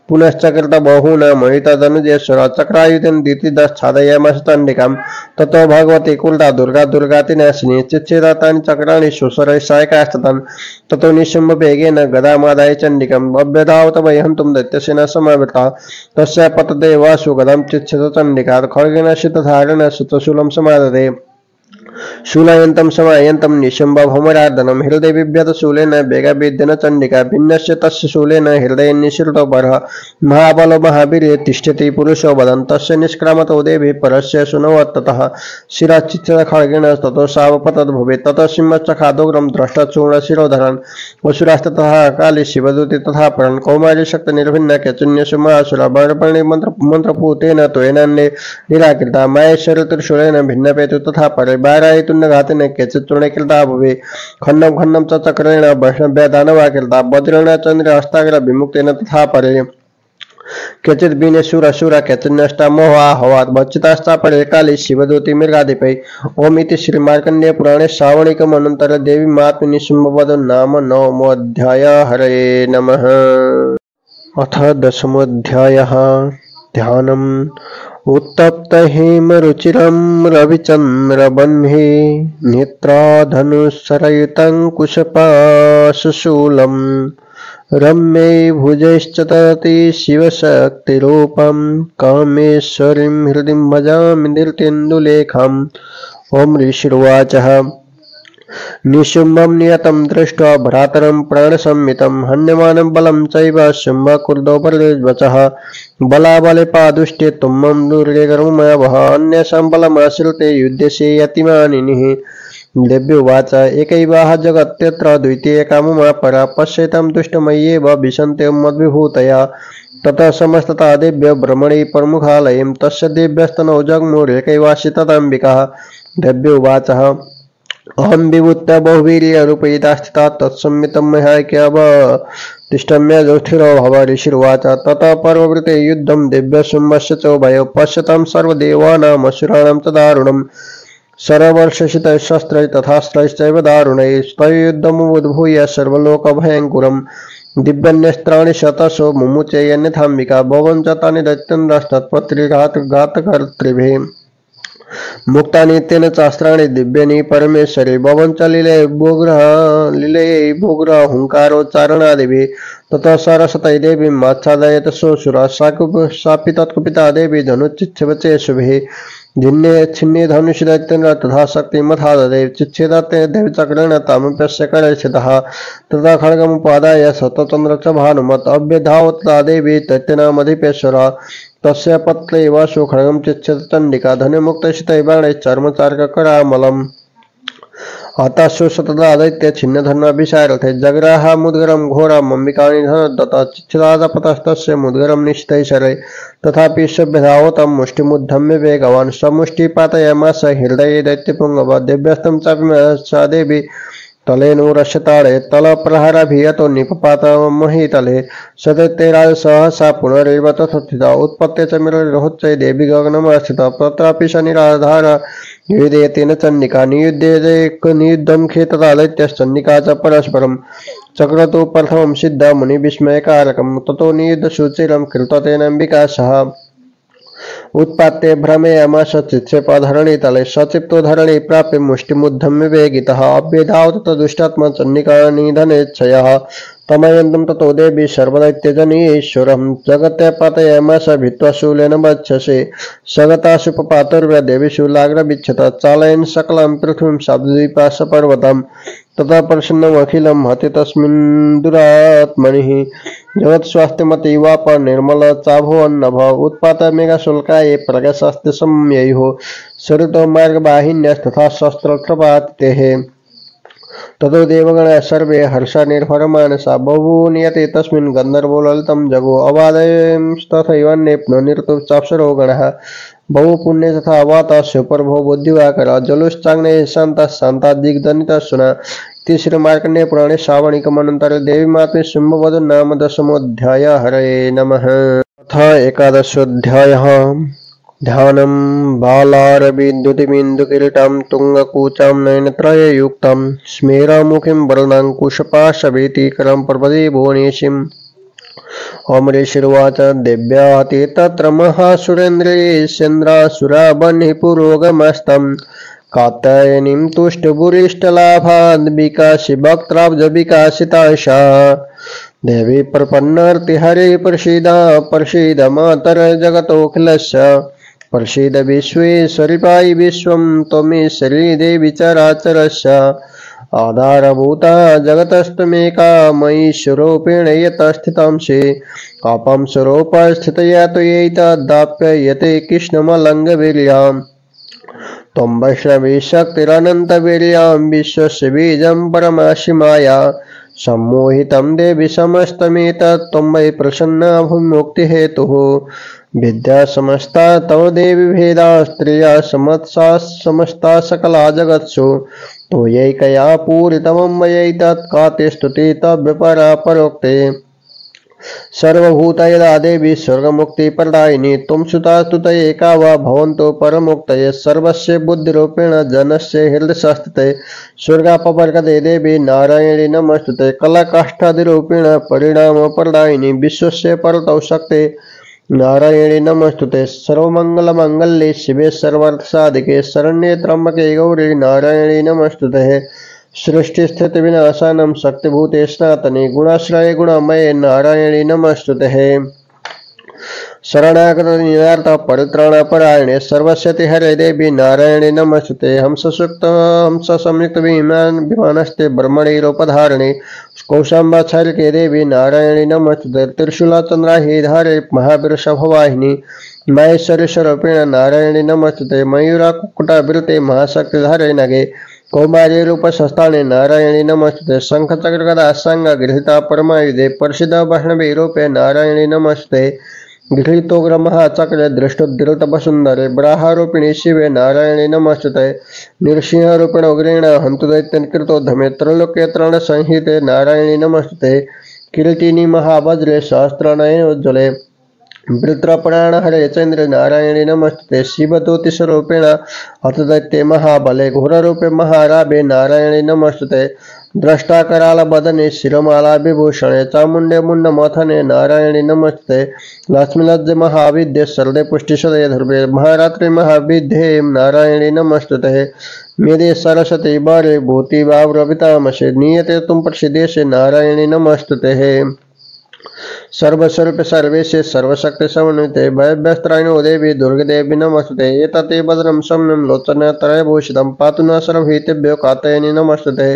पुनश्चकृत बहुना महितदनुजेश्वर चक्रायुधेन दितिदश्छादयामास चण्डिकां ततो भगवती कुरुडा दुर्गा दुर्गातिनाशिनी चिच्छिदा तानि चक्राणि सुसरैः सायकास्ततान् ततो निशुम्भ वेगेन गदामादाय चण्डिकम् अभ्यधावत वै हन्तुं दैत्यसेना समावृता तस्य पतते वासु गदां चिच्छेद चण्डिकात् खड्गेन शितधारेण सुतशूलं समाददे शूलायन्तं समायन्तं निशुम्भ भौमरार्दनं हृदय बिभ्यत शूलेन वेगवेद्येन चण्डिका भिन्नस्य तस्य शूलेन हृदये निःसृतो बर्ह महाबलो महावीर्ये तिष्ठति पुरुषो वदन् तस्य निष्क्रामतो देवी परस्य सुनवत्ततः शिराचिच्छेद खड्गेन ततो सावपतद् भवेत् ततः सिंहश्च खादोग्रं द्रष्टचूर्णशिरोधरन् वसुरास्ततः काली शिवदूती तथा परन् कौमारी शक्तिनिर्भिन्ना केचुन्यसु महासुरा वर्णपर्णे मन्त्रपूतेन त्वेनान्ये निराकृता माहेश्वरी त्रिशूलेन भिन्नपेतु तथा परे बारायितुन्नघातेन केचित् चूर्णीकृता भुवि खण्डं खण्डं च चक्रेण वैष्णव्या दानवा कृता वज्रेण चन्द्रहस्ताग्र विमुक्तेन तथा परे केचित् बीनेशुरशुरा केचिन्नष्टा मोहाहवात् वच्चितास्ता परे काली शिवदूती मृगाधिपै ओम इति श्रीमार्कण्डेय पुराणे श्रावणिकमनन्तरे देवी महात्म्ये निशुम्भवध नाम नवमोऽध्याय हरये नमः। अथ दशमोऽध्यायः ध्यानम् उत्तप्त हेमरुचिरं रविचन्द्रबह्ने नेत्राधनुसरयुतं कुशपाशशूलं रम्ये भुजैश्च तरति शिवशक्तिरूपं कामेश्वरीं हृदिं भजामि धृतेन्दुलेखाम्। ॐ ऋषिर्वाचः निशुम्भं नियतं दृष्ट्वा भ्रातरं प्राणसंमितं हन्यमानं बलं चैव शुम्भकुर्दोपरिवचः बलाबले पादुष्टे तुम्मं दुर्गेकर्ममयवः अन्येषां बलमाश्रिते युध्यसे यतिमानिनिः। देव्युवाच एकैवाह जगत्यत्र द्वितीयकाममा परा पश्यतां दुष्टमय्येव विशन्ते मद्विभूतया ततः समस्तता देव्य ब्रह्मणि प्रमुखालयं तस्य देव्यस्तनौ जग्मुरेकैवासि तदाम्बिकाः। देव्युवाचः अहं विभूत्या बहुवीर्यरूपयिता स्थिता तत्संमितं मह्यैक्यावतिष्ठम्य ज्योतिरो भव। ऋषिर्वाच ततः पर्ववृते युद्धं दिव्यशुम्भस्य च उभयो पश्यतां सर्वदेवानामसुराणां च दारुणम् सर्ववर्षशितशस्त्रैः तथास्त्रैश्चैव दारुणैः तयुद्धमुद्भूय सर्वलोकभयङ्कुरम् दिव्यान्यस्त्राणि शतशो मुमुचे यन्यथाम्बिका भवन् च तानि दैत्यन्द्रास्तत्पत्रिघातकर्तृभिः मुक्तानि तेन चास्त्राणि दिव्यानि परमेश्वरे भवन् च लीलये भोग्रह हुङ्कारोच्चारणादिभिः ततः सरस्वती देवीं माच्छादयत सोऽसुरा सापि तत्कुपिता देवी धनुच्चिच्छेवचेषुभिः छिन्ने धनुषि दैत्येन्द्र तथा शक्तिमथाददे चिच्छेदते देवचक्रेण तामप्यस्य करे स्थितः तथा खड्गमुपादाय शतचन्द्र च भानुमत् अभ्यधावता देवी दैत्यनामधिपेश्वरा तस्य पत्ले वासु खड्गं चिच्छेद चण्डिका धनुमुक्तशितै बाणैः चर्मचार्ककरामलम् हताशु शतदा दैत्य छिन्नधर्माभिसारथे जग्राह मुद्गरं घोरम् अम्बिकानि धनुर्दत्ता चिच्छेदादपतस्तस्य मुद्गरं निश्चितैः शरैः तथापि सभ्यधावतं मुष्टिमुद्धम्य वेगवान् समुष्टिपातयामास हृदये दैत्यपुङ्गव दिव्यस्तं चापि देवी तलेनूरश्यताळे तलप्रहाराभियतो निपपातमहीतले सदैत्यैराज सहसा पुनरेव तथोत्थिता उत्पत्ते च मिररोच्चै देवी गगनमास्थिता तत्रापि शनिराधार निवेदयतेन चण्डिका नियुद्धं खेतता दैत्यश्चण्डिका च परस्परं चक्रतु प्रथमं सिद्धा मुनिविस्मयकारकं ततो नियुद्धसूचिरं कृत्वा तेनाम्बिका सह उत्पात्ते भ्रमयामास चित्क्षेपधरणी तले सचिप्तो धरणी प्राप्य मुष्टिमुद्धम्य वेगितः अभ्यधावत दुष्टात्मा चण्डिकानिधनेच्छयः तमयन्तं ततो देवी सर्वदैत्यजनीश्वरं जगत्यापातयामास भित्त्वा शूलेन वक्षसे सगताशुपपातुर्व्या देवी शूलाग्रविच्छत चालयन् सकलं पृथ्वीं शाब्दद्वीपासपर्वतम् तथा प्रसन्नमखिलं हते तस्मिन् दुरात्मनिः जगत्स्वास्थ्यमतीवाप निर्मल चाभुवन्नभ उत्पात मेघशुल्काये प्रगशास्ति संययुः सरितो मार्गवाहिन्यस्तथा शस्त्रप्रपातितेः ततो देवगणाः सर्वे हर्षनिर्भरमानसा बभूनियते तस्मिन् गन्धर्वो ललितं जगो अवादयंस्तथैवान्ये पुनर्निर्तो चाप्सरो गणः बहु पुण्य तथा अवातास्य प्रभो बुद्धिवाकरा जलुश्चाग्ने शान्तः शान्तादिग्धनितः सुना इति श्रीमार्कण्डेय पुराणे श्रावणिकमनन्तरे देवीमात्म्ये शुम्भवध नाम दशमोऽध्यायः हरये नमः। अथ एकादशोऽध्यायः ध्यानं बालारविद्युतिबिन्दुकिरीटं तुङ्गकूचां नयनत्रययुक्तं स्मेरमुखीं वरदाङ्कुशपाशभीतिकरं पर्वते भुवनेशीम्। ओम ऋषिर्वाच देव्याति तत्र महासुरेन्द्रेशेन्द्रासुरा बह्निपुरोगमस्तं कात्यायनीं तुष्टभूरिष्टलाभाद् विकासि वक्त्राब्ज विकासिताशा देवी प्रपन्नार्तिहरे प्रसीदा प्रसीद मातर जगतोऽखिलस्य प्रसीद विश्वेश्वरिपायि विश्वं त्वमेश्वरी देवी चराचरस्य आधारभूता जगतस्तमेका मयि स्वरूपेण यतस्थितांसि आपं स्वरूपस्थितया त्वयैतदाप्ययते कृष्णमलङ्गवीर्याम् त्वं वैष्णवी शक्तिरनन्तवीर्यां विश्वस्य बीजं परमासि माया सम्मोहितं देवि समस्तमेतत् त्वं वै प्रसन्ना भूमुक्तिहेतुः विद्या समस्ता तव देवी भेदा स्त्रिया समस्ता सकला जगत्सु त्वयैकया पूरितमं मयैतत् का ते स्तुति तव्यपरा परोक्ते सर्वभूत यदा देवी स्वर्गमुक्तिप्रदायिनी त्वं सुता स्तुतये का वा भवन्तो परमुक्तये सर्वस्य बुद्धिरूपेण जनस्य हृदयस्थिते स्वर्गापवर्गदे देवी नारायणी नमस्तुते कलाकाष्ठादिरूपेण परिणामप्रदायिनी विश्वस्य परतौ शक्ते नारायणी नमस्तुते सर्वमङ्गलमाङ्गल्ये शिवे सर्वार्थसाधिके शरण्ये त्र्यम्बके गौरी नारायणी नमस्तुते सृष्टि स्थिति विनाशानं शक्तिभूते सनातने गुणाश्रये गुणमये नारायणी नमस्तुते शरणागत निरार्थ परित्राणपरायणे सर्वस्यति हरे देवी नारायणी नमस्तुते हंस संयुक्त विमानस्ते ब्रह्मणे रूपधारणे कौशाम्बाचार्यके देवी नारायणी नमस्तुते त्रिशूला चंद्राहि धारे महावीर शभवाहिनी महेश्वरी स्वरूपेण नारायणी नमस्तुते मयूरा कुक्कुटावृते महाशक्तिधारे नगे कौमारी रूप संस्थाने नारायणी नमस्ते शंख चक्र गदा संग गृहीता परमायुधे प्रसिद्ध वैष्णवी रूपे नारायणी नमस्ते गृहीतोग्र महाचक्रे दृष्टोद्धृत वसुंधरे ब्राहारूपिणी शिवे नारायणी नमस्ते नृसिंह रूपेण उग्रेण हंतु दैत्यन कृतोधमे त्रैलोक्य तृण संहिते नारायणी नमस्ते कीर्तिनी महावज्रे सहस्रनयनोज्ज्वले वृत्रप्राण हरे चंद्र नारायणी नमस्ते शिवदूति स्वरूपेण हतदैत्ये महाबले घोररूपे महाराभे नारायणी नमस्ते द्रष्टाकराल बदने शिरोमाला विभूषणे चामुंडे मुंड मथने नारायणी नमस्ते लक्ष्मीलज्ज महाविद्ये सरदे पुष्टि सदय ध्रुवे महारात्रि महाविद्ये नारायणी नमस्ते मेदे सरस्वती बारे भूति वावरवितामसे नियते तुम प्रसिद्धे नारायणी नमस्ते सर्वस्वरूप सर्वेशे सर्वशक्ति समन्विते भयभ्यस्त्राणो देवी दुर्गदेवी नमस्ते एतते भद्रं शमनं लोचनत्रयभूषितं पातु न सर्वभीतेभ्यो कात्यायनी नमस्ते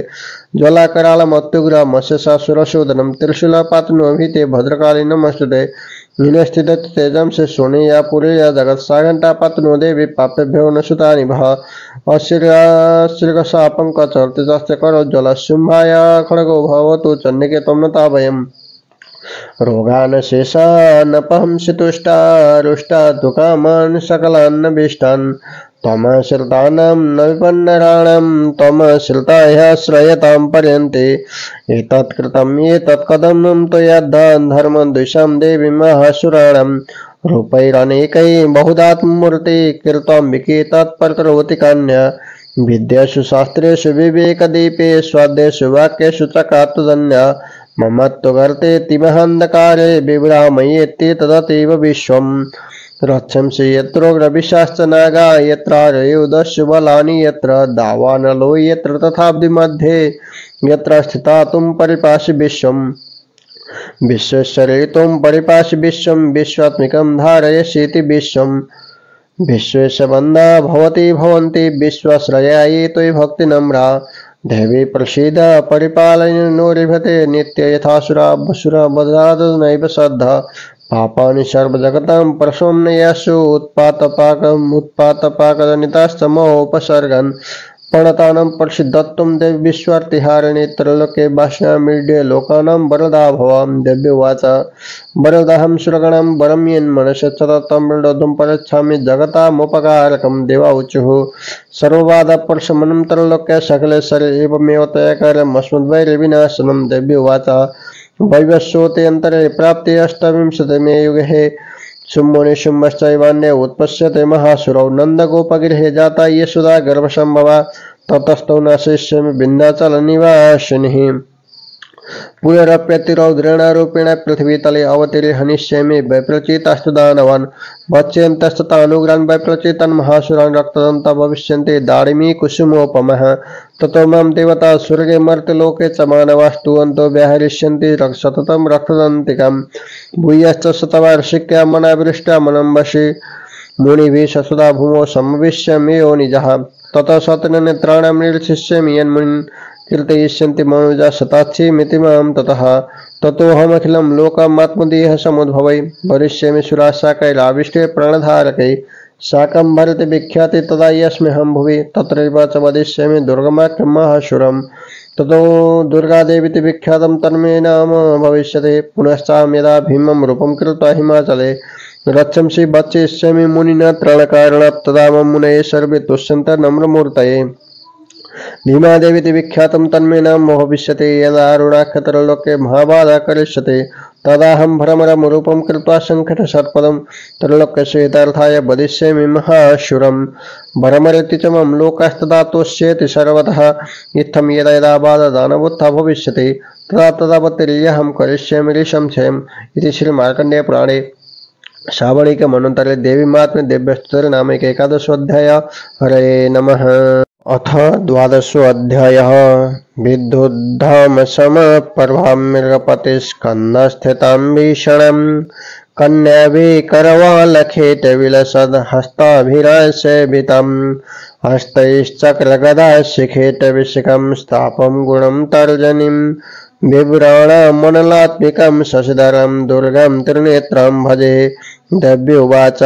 ज्वलाकरालमत्युग्र मत्स्यसासुरशोधनं त्रिशूला पातु नो भीते भद्रकाली नमस्ते हीनस्थित तेजं से सोने या पुरे या जगत साघंटा पातु नो देवी पापेभ्यो न सुतानि भः अश्रिकशापं कचर्तिजस्य करोज्ज्वल शुम्भाय खड्गो भवतु चण्डिके त्वं नताभयम् रोगान शेषानपहंसि तुष्टा रुष्टा दुकामान् सकलान्नभीष्टान् त्वमश्रितानां न विपन्नराणां त्वमश्रिताय श्रयतां पर्यन्ते एतत्कृतं एतत्कदं त्वयद्धान् धर्मद्विषां देवी महासुराणां रूपैरनेकैः बहुधात्मूर्ति कृत्वाम्बिके तत्परकरोति कन्या विद्यासु शास्त्रेषु विवेकदीपे स्वाद्येषु वाक्येषु च कात्तदन्या ममत्वगर्ते तिमहन्धकारे विभ्रामयेत्ते तदतीव विश्वम् रक्षंसि यत्रोग्रविशाश्च नागा यत्रारयुधस्य बलानि यत्र दावानलो यत्र तथाब्धिमध्ये यत्र स्थिता तुम परिपासि विश्वम् विश्वेश्वरे तुम परिपासि विश्वम् विश्वात्मिकं धारयसीति विश्वम् विश्वेश बन्धा भवति भवन्ति विश्वाश्रया ये त्वयि भक्तिनम्रा देवी प्रसीद परिपालयिनोरिभते नित्य यथासुरा वसुरा बधाद नैव श्रद्धा पापानि सर्वजगतां प्रसोम्नयसु उत्पातपाकजनिताश्च मोपसर्गन् प्रणतानां प्रसिद्धत्वं देवी विश्वार्तिहारिणी त्रैलोक्ये भाष्यामीड्ये लोकानां वरदा भवां देव्युवाच वरदहं सुरगणं वरं यन्मनसि सततं मृडोधुं परीक्षामि जगतामुपकारकं देवाऊचुः सर्वबाधप्रशमनं त्रैलोक्ये सकले सरे एवमेव तया कार्यमस्मद्वैरिविनाशनं देव्युवाच वैवस्वते अन्तरे प्राप्ते अष्टाविंशतिमे युगे शुम्भुनि शुम्भश्चैवान्ये उत्पश्यते महासुरौ नन्दगोपगृहे जाता यशोदा गर्भसम्भवा ततस्तौ न शिष्यमि विन्ध्याचलनिवासिनिः पुनरप्यतिरौद्रेणारूपेण पृथ्वीतले अवतीर्य हनिष्यामि वैप्रचितास्तु दानवान् वच्यन्तस्तथानुग्रान् वैप्रचितान् महासुरान् रक्तदन्ता भविष्यन्ति दारिमी कुसुमोपमः ततो मां देवता स्वर्गे मर्त्यलोके च मानवास्तुवन्तो व्याहरिष्यन्ति सततं रक्तदन्तिकाम् भूयश्च शतवार्षिक्या मनावृष्ट्या मनं वशे मुनिभिः सदा भूमौ समविश्य मे योनिजः ततः सतनेत्राणां निरीक्षिष्यामि यन्मुनिन् कीर्तयिष्यन्ति मनुजा शताक्षी मिति मां ततः ततोऽहमखिलं लोकमात्मदेह समुद्भवै वरिष्यामि सुराशाकैराविष्टे प्राणधारकै साकं भरति विख्याति तदा यस्म्यहं भुवि तत्रैव च वदिष्यामि दुर्गमाख्यमाशुरम् ततो दुर्गादेवीति विख्यातं तन्मे नाम भविष्यति पुनश्चाहं यदा भीमं रूपं कृत्वा हिमाचले रक्षंसि वचिष्यामि मुनिना त्राणकारणात् तदा मम मुनये सर्वे तुष्यन्त नम्रमूर्तये भीमादेवीति विख्यातं तन्मे नाम भविष्यति यदा अरुणाक्षत्रलोके महाबाधा करिष्यते तदाहं भ्रमरं रूपं कृत्वा सङ्कटसर्पदं त्रैलोक्यस्य हितार्थाय वदिष्यामि महाशुरं भ्रमरेति च मम लोकस्तदा तोष्येति सर्वतः इत्थं यदा यदा बाधदानवोत्था भविष्यति तदा तदावतीर्यहं करिष्यामि ऋषंक्षयम् इति श्रीमार्कण्डेय पुराणे श्रावणिके मनोन्तरे देवी महात्म्ये दिव्यस्तोत्र नामक एकादशोऽध्याय। हरे नमः। अथ द्वादशोऽध्यायः विद्युद्धामसमपर्वां मृगपतिस्कन्धस्थितां भीषणं कन्याभिकरवालखेट विलसद् हस्ताभिरासेवितं हस्तैश्चक्रगदा शिखेट विशिखं स्थापं गुणं तर्जनीं बिभ्राणामनलात्मिकं शशिधरं दुर्गं त्रिनेत्रं भजे देव्युवाच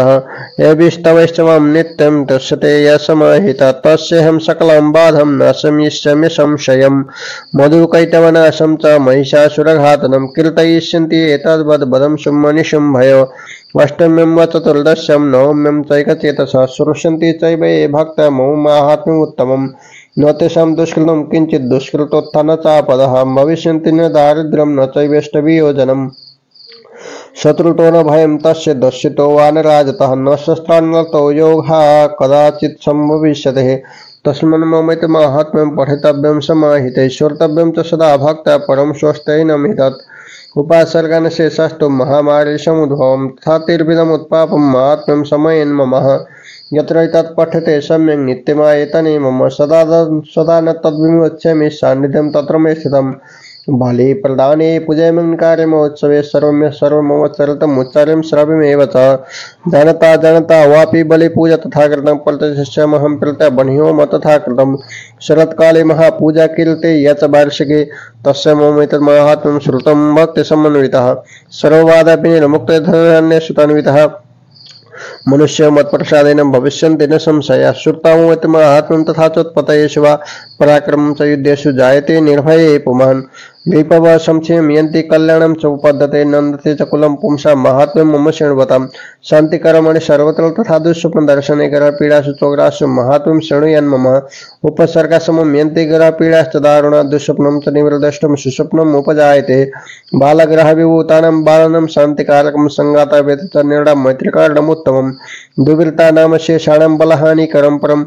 यविष्टवैष्णवं नित्यं दृश्यते यसमाहिता तस्यहं सकलं बाधं न शमिष्यामि संशयं मधुकैटवनाशं च महिषासुरघातनं कीर्तयिष्यन्ति एतद्वद्वदं शुम्भनिशुम्भयो अष्टम्यं व चतुर्दश्यं नवम्यं चैकचेतसः श्रोष्यन्ति चैव ये भक्ता मम माहात्म्यमुत्तमम् न तेषां दुष्कृतं किञ्चित् दुष्कृतोत्था न चापदः भविष्यन्ति न दारिद्र्यं न चैवेष्टवियोजनम् शत्रुतो न भयं तस्य दर्शितो वा न राजतः न शस्त्रान्नतो योगः कदाचित् सम्भविष्यते तस्मान् ममैत माहात्म्यं पठितव्यं समाहिते श्रोतव्यं च सदा भक्त्या परं स्वस्त्यैनमितत् उपासर्गान् शेषास्तु महामारी समुद्भवं तथा तिर्विधमुत्पापं माहात्म्यं समयेन मम यत्र एतत् पठ्यते सम्यक् नित्यमायतने मम सदा न तद्विमुच्यमि सान्निध्यं तत्र मे स्थितम् बलि प्रदाने पूजयमङ्कारे महोत्सवे सर्वमोच्चरितम् श्रव्यमेव च जनता वापि बलिपूजा तथा कृतं प्रतिष्ठ्यामहं प्रत्यबह्निहोम तथा कृतं शरत्काले महापूजा कीर्ते यच वार्षिके तस्य ममेतत् माहात्म्यं श्रुतं भक्तिसमन्वितः सर्वबाधापि निर्मुक्तधन्यसुतान्वितः मनुष्य मत्प्रसादेन भविष्यन्ति न संशयः श्रुतामोत माहात्म्यं तथा चोत्पतयेषु वा पराक्रमं च युद्धेषु जायते निर्भये पुमान् विपवः संक्षेमयन्ति कल्याणं च उपपद्यते नन्दते च कुलं पुंसां माहात्म्यं मम शृण्वतां शान्तिकर्मणि सर्वत्र तथा दुःस्वप्नदर्शने ग्रहपीडासु चोग्रासु माहात्म्यं शृणुयान् मम उपसर्गसमं यन्ति ग्रहपीडाश्च दारुणा दुःस्वप्नं च निवृद्दष्टं सुस्वप्नम् उपजायते बालग्रहविभूतानां बालनं शान्तिकारकं सङ्गातवेद च निर्णयं मैत्रिकारणमुत्तमं दुर्वृत्ता नाम शेषाणां बलहानिकरं परं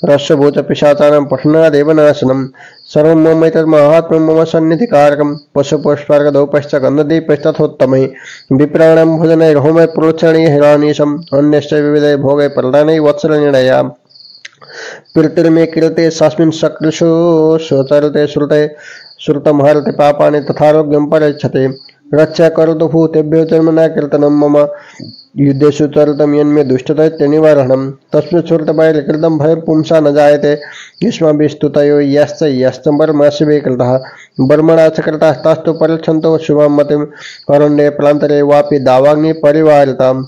रस्वभूतपिशाचानां पठनादेव नाशनं सर्वं ममैतत् माहात्म्यं मम सन्निधिकारकं पशुपुष्पार्घदौपश्च गन्धदीपस्तथोत्तमै विप्राणां भोजनैर्होमै प्रोक्षणीय हिरानीशम् अन्यश्च विविधै भोगै प्रदानै वत्सलनिर्णया प्रीतिर्मे कृते सास्मिन् सकृषु सुचरते श्रुतमहरते पापानि तथारोग्यं परिच्छते रक्षा करोतु भूतेभ्यो जन्मना कीर्तनं मम युद्धेषु चरितं यन्मे दुष्टदैत्यनिवारणं तस्मिन् श्रुतवैरकृतं भयं पुंसा न जायते युष्माभिस्तुतयो यश्च वर्माशिवे कृतः वर्मणा च कृतास्तास्तु परिच्छन्तो शुभां मतिं अरण्ये प्रान्तरे वापि दावाग्नि परिवारिताम्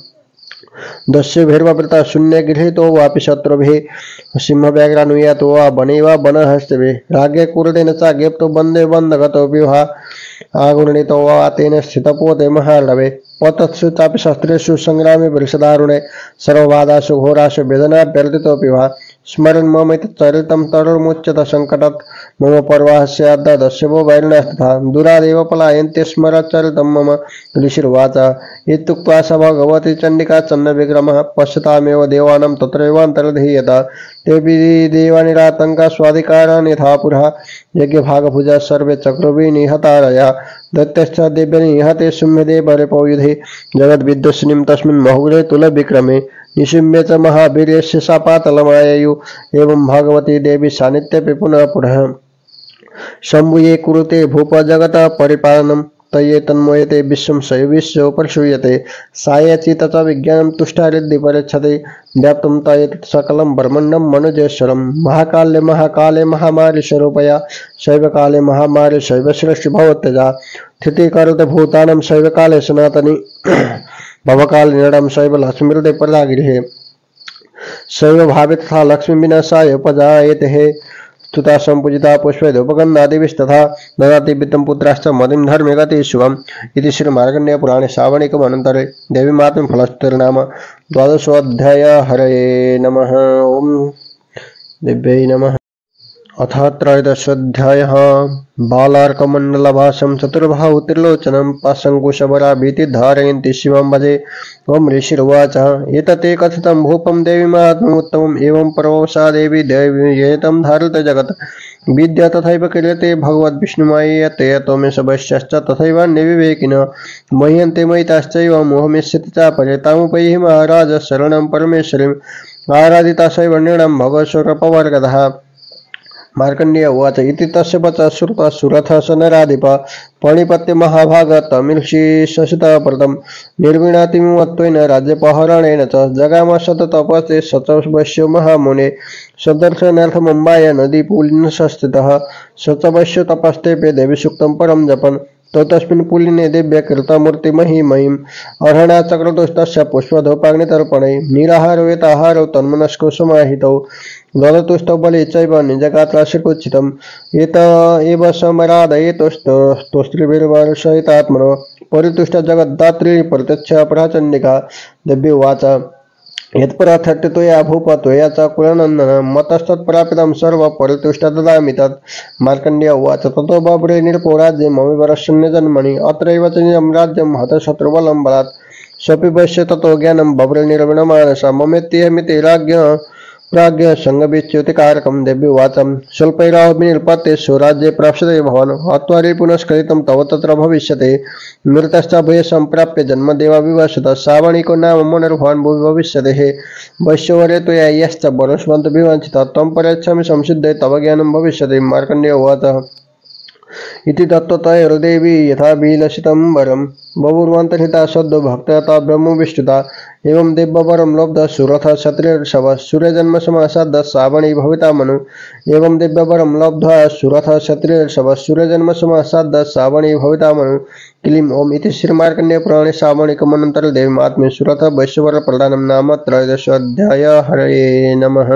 दस्युभिर्वृता शून्य गृहीतो वापि शत्रुभिः सिंहव्याघ्रानुयातो वा वने वा वनहस्तिभिः राज्ञे कुरुतेन च गेप्तो बन्धे बन्धगतो विवाह आगुणितो वा तेन स्थितपोते महार्णवे पतत्सु चापि शस्त्रेषु संग्रामे वृषदारुणे सर्वबाधासु घोरासु वेदना व्यर्थितोऽपि वा स्मरन् मम इति चरितं तरुर्मुच्यत सङ्कटात् मम पर्वाः स्याद्दस्यवो वैरिणस्तथा दुरादेव पलायन्ते स्मरच्चरितं मम ऋषिर्वाच। इत्युक्त्वा स भगवती चण्डिका चन्नविक्रमः पश्यतामेव देवानां तत्रैवान्तर्धीयत तेऽपि देवानिरातङ्का स्वाधिकारान् यथा पुरः यज्ञभागभुजा सर्वे चक्रुभिः निहतारया दैत्यश्च देव्यनिहते शुम्भदेवरिपौ युधे जगद्विध्वंसिनीं तस्मिन् महुरे तुलविक्रमे निशुम्भे च महावीर्यस्य शापातलमाययु एवं भगवती देवी सान्निध्यपि पुनः पुनः शम्भुये कुरुते भूप जगत परिपालनं तये तन्मयते विश्वं शैविश्व प्रसूयते सायचित च विज्ञानं तुष्टारिद्धि परीक्षते व्याप्तं तये सकलं ब्रह्माण्डं मनुजेश्वरं महाकाले महाकाले महामारी स्वरूपया शैवकाले महामारी शैवसृष्टि भवत्यजा स्थिति करोति भूतानां शैवकाले सनातनी भवकाले नरं शैव लक्ष्मीर्दे प्रदागृहे शैव भावे तथा लक्ष्मी विनाशाय उपजायते हे स्तुता संपूजिता पुष्पैदोपगन्धादिभिस्तथा ददाति वित्तं पुत्राश्च मतिं धर्मे गति शुभम् इति श्रीमार्कण्डेयपुराणे श्रावणिकमनन्तरे देवीमात्म्यं फलश्रुतिर्नाम द्वादशोऽध्यायः। हरये नमः। ओं दिव्यै नमः। अथ त्रयोदशोऽध्यायः। बालार्कमण्डलभासं चतुर्बाहु त्रिलोचनं पाशङ्कुशबरा भीतिधारयन्ति शिवं भजे। ओं ऋषिर्वाच एतते कथितं भूपं देवीमात्ममुत्तमम् एवं परमवशा देवी दैवीयेतं धारयते जगत् विद्या तथैव क्रियते भगवद्विष्णुमयीयते त्वमेष वैश्यश्च तथैव निर्विवेकिनः मह्यन्ते मयिताश्चैव मोहमिष्यति चापरे तामुपैहि महाराज शरणं परमेश्वरीम् आराधिता सैव नृणां भगवत्स्वरूपवर्गतः। मार्कण्डेय उवाच इति तस्य वचः श्रुत्वा सुरथः स नराधिप पणिपत्य महाभाग तमिर्षि शशितप्रदं निर्विणातिमत्वेन राज्यपहरणेन च जगाम शततपसे स च वैश्यो महामुने सदर्शनार्थमम्बाय नदीपुलिन संस्थितः स च वैश्यो तपस्तेपे देवी सूक्तं परं जपन् तो तस्मिन् पुलिने देव्या कृतमूर्तिमहिमयीम् अर्हणा चक्रतुस्तस्य पुष्पधूपाग्नितर्पणै निराहारो यताहारो तन्मनस्को समाहितौ ददतुस्तौ बले चैव निजगात्राशिकुचितम् एत एव समराधयेतुस्त्रिभिर्वर्षयितात्मनो परितुष्ट जगद्धात्री प्रत्यक्ष प्रचण्डिका देवी उवाच यत्परार्थट्य त्वया भूप त्वया च कुलनन्दन मतस्तत्प्रापितं सर्व परितुष्ट ददामि तत्। मार्कण्डेय उवाच ततो बभ्रे निरपो राज्ये ममिवरशन्य जन्मनि अत्रैव च निजं राज्यं हतशत्रुबलं बलात् सोऽपि वैश्य ततो ज्ञानं बभ्रे निर्विणमानसा ममेत्यहमिति राज्ञः प्राज्ञ संगविच्युतिकारकं देवी उवाच स्वल्पैराविनिर्पत्ते स्वराज्ये प्राप्स्यते भवान् हत्वा रिपुनस्कृतं तव तत्र भविष्यते मृतश्च भूय सम्प्राप्य जन्मदेवा विवसत श्रावणिको नाम मुनिर्भवान् भुवि भविष्यते हे वैश्यवर्ये त्वया यश्च वरुष्मन्त विवञ्चितः त्वं परेच्छामि संसिद्धे तव ज्ञानं भविष्यति। मार्कण्डेय उवाच इति तत्त्वतैर्देवी यथा विलसितं वरं बभूर्वान्तर्हिता सद्यो भक्तयता ब्रह्मविष्टुता एवं दिव्यवरं लब्ध सुरथ क्षत्रियर्षभः सूर्यजन्मसमासाद् श्रावणी भविता मनु एवं दिव्यवरं लब्ध्वा सुरथ क्षत्रियर्षभः सूर्यजन्मसमासाद् श्रावणी भविता मनु क्लीं ओम इति श्रीमार्कण्डेयपुराणे श्रावणिकमनन्तरे देवीमात्म्ये सुरथ वैश्यवर प्रदानं नाम त्रयोदशोऽध्यायः। हरये नमः।